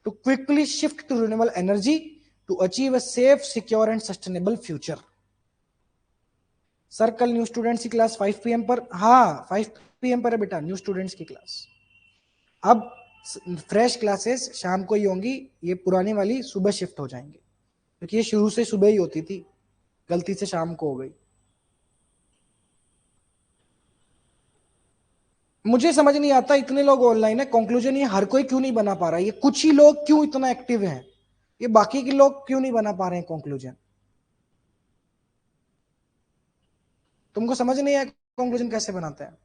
to quickly shift to renewable energy to achieve a safe, secure and sustainable future. Sir कल न्यू स्टूडेंट्स की क्लास 5 PM पर, हाँ 5 PM पर है बेटा न्यू स्टूडेंट्स की क्लास। अब फ्रेश क्लासेस शाम को ही होंगी, ये पुरानी वाली सुबह शिफ्ट हो जाएंगे, क्योंकि ये शुरू से सुबह ही होती थी, गलती से शाम को हो गई। मुझे समझ नहीं आता, इतने लोग ऑनलाइन है, कंक्लूजन ये हर कोई क्यों नहीं बना पा रहा है? ये कुछ ही लोग क्यों इतना एक्टिव हैं, ये बाकी के लोग क्यों नहीं बना पा रहे हैं कंक्लूजन? तुमको समझ नहीं आया कंक्लूजन कैसे बनाते हैं?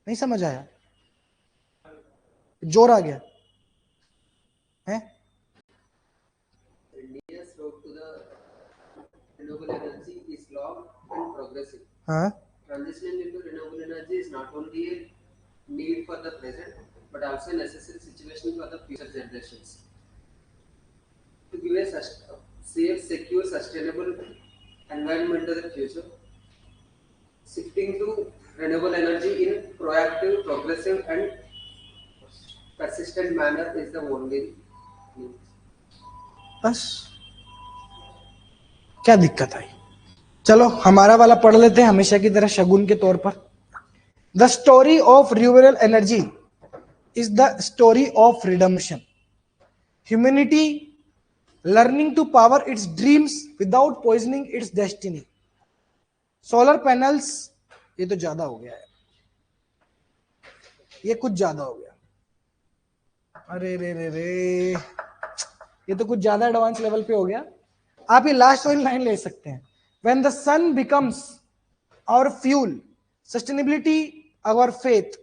नहीं समझ आया? जोर आ गया है? India's road to the renewable energy is long and progressive. हाँ, Transitioning into renewable energy is not only a need for the present, but also a necessary situation for the future generations. To give a safe, secure, sustainable environment to the future, shifting to renewable energy in proactive, progressive, and persistent manner is the only means. बस क्या दिक्कत आई? चलो हमारा वाला पढ़ लेते हैं हमेशा की तरह शगुन के तौर पर। The story of renewable energy is the story of redemption, humanity learning to power its dreams without poisoning its destiny. Solar panels, ये तो ज्यादा हो गया है, ये कुछ ज्यादा हो गया, अरे रे रे रे, ये तो कुछ ज्यादा एडवांस लेवल पे हो गया। आप ये लास्ट वाली लाइन ले सकते हैं, when the sun becomes our fuel, sustainability our faith,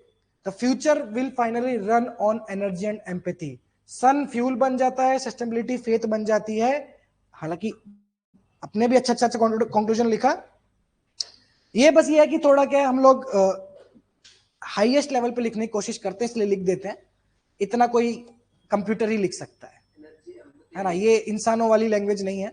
the future will finally run on energy and empathy. Sun fuel बन जाता है, सस्टेनेबिलिटी फेथ बन जाती है। हालांकि अपने भी अच्छा अच्छा कंक्लूजन लिखा, ये बस ये है कि थोड़ा क्या है, हम लोग हाईएस्ट लेवल पे लिखने की कोशिश करते हैं, इसलिए लिख देते हैं, इतना कोई कंप्यूटर ही लिख सकता है ना, ये इंसानों वाली लैंग्वेज नहीं है,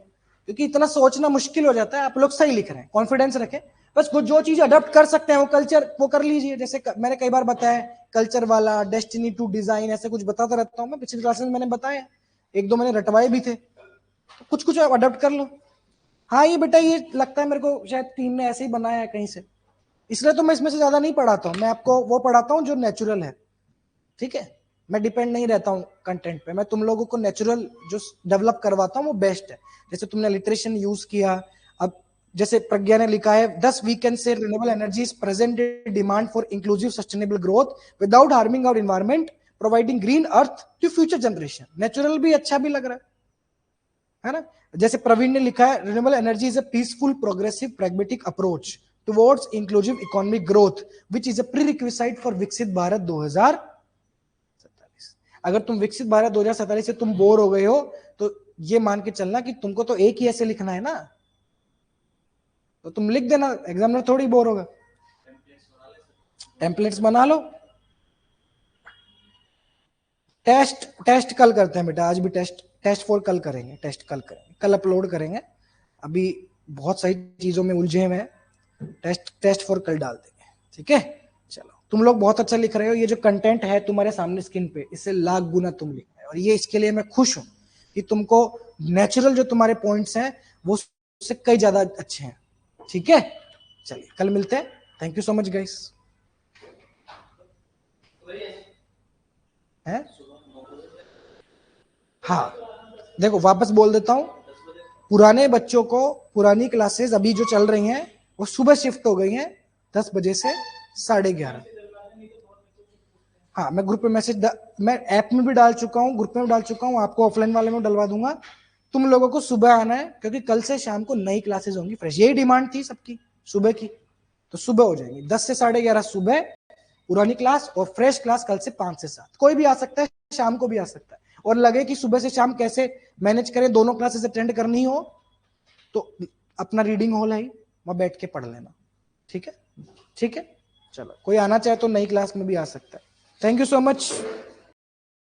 क्योंकि इतना सोचना मुश्किल हो जाता है। आप लोग सही लिख रहे हैं, कॉन्फिडेंस रखें, बस जो चीज अडॉप्ट कर सकते हैं वो कल्चर वो कर लीजिए। जैसे मैंने कई बार बताया कल्चर वाला, डेस्टिनी टू डिजाइन, ऐसे कुछ बताता रहता हूं मैं, पिछली क्लास में मैंने बताया, एक दो मैंने रटवाए भी थे, तो कुछ कुछ अडॉप्ट कर लो। हाँ ये बेटा ये लगता है मेरे को शायद टीम ने ऐसे ही बनाया है कहीं से, इसलिए तो मैं इसमें से ज्यादा नहीं पढ़ाता हूँ, मैं आपको वो पढ़ाता हूँ जो नेचुरल है, ठीक है। मैं डिपेंड नहीं रहता हूँ कंटेंट पे, मैं तुम लोगों को नेचुरल जो डेवलप करवाता हूँ वो बेस्ट है। जैसे तुमने लिटरेशन यूज किया, अब जैसे प्रज्ञा ने लिखा है 10 we can say renewable energy is present demand for inclusive sustainable growth without harming our environment, providing green earth to future generation. Natural भी अच्छा भी लग रहा है ना। जैसे प्रवीण ने लिखा है renewable energy is a peaceful progressive pragmatic approach towards inclusive economic growth which is a prerequisite for विकसित भारत 2047। अगर तुम विकसित भारत 2047 से तुम बोर हो गए हो तो ये मान के चलना कि तुमको तो एक ही ऐसे लिखना है ना, तो तुम लिख देना, एग्जामिनर थोड़ी बोर होगा। टेम्पलेट्स बना लो। टेस्ट कल करते हैं बेटा, आज भी टेस्ट 4 कल करेंगे, कल अपलोड करेंगे। अभी बहुत सारी चीजों में उलझे हुए हैं, टेस्ट 4 कल डाल देंगे, ठीक है। चलो, तुम लोग बहुत अच्छा लिख रहे हो, ये जो कंटेंट है तुम्हारे सामने स्क्रीन पे, इससे लाख गुना तुम लिख रहे हो, और ये इसके लिए मैं खुश हूं कि तुमको नेचुरल जो तुम्हारे पॉइंट्स हैं वो उससे कई ज्यादा अच्छे हैं, ठीक है। चलिए कल मिलते हैं, thank you so much guys. है हाँ, देखो वापस बोल देता हूं, पुराने बच्चों को पुरानी क्लासेस अभी जो चल रही हैं वो सुबह शिफ्ट हो गई हैं 10 बजे से 11:30। हाँ, मैं ग्रुप में मैसेज मैं ऐप में भी डाल चुका हूँ, ग्रुप में भी डाल चुका हूँ, आपको ऑफलाइन वाले में डलवा दूंगा। तुम लोगों को सुबह आना है क्योंकि कल से शाम को नई क्लासेस होंगी फ्रेश, यही डिमांड थी सबकी सुबह की, तो सुबह हो जाएंगी 10 से 11:30 सुबह पुरानी क्लास, और फ्रेश क्लास कल से 5 से 7। कोई भी आ सकता है, शाम को भी आ सकता है, और लगे कि सुबह से शाम कैसे मैनेज करें, दोनों क्लासेस अटेंड करनी हो तो अपना रीडिंग हॉल है, वहां बैठ के पढ़ लेना, ठीक है। चलो, कोई आना चाहे तो नई क्लास में भी आ सकता है। Thank you so much.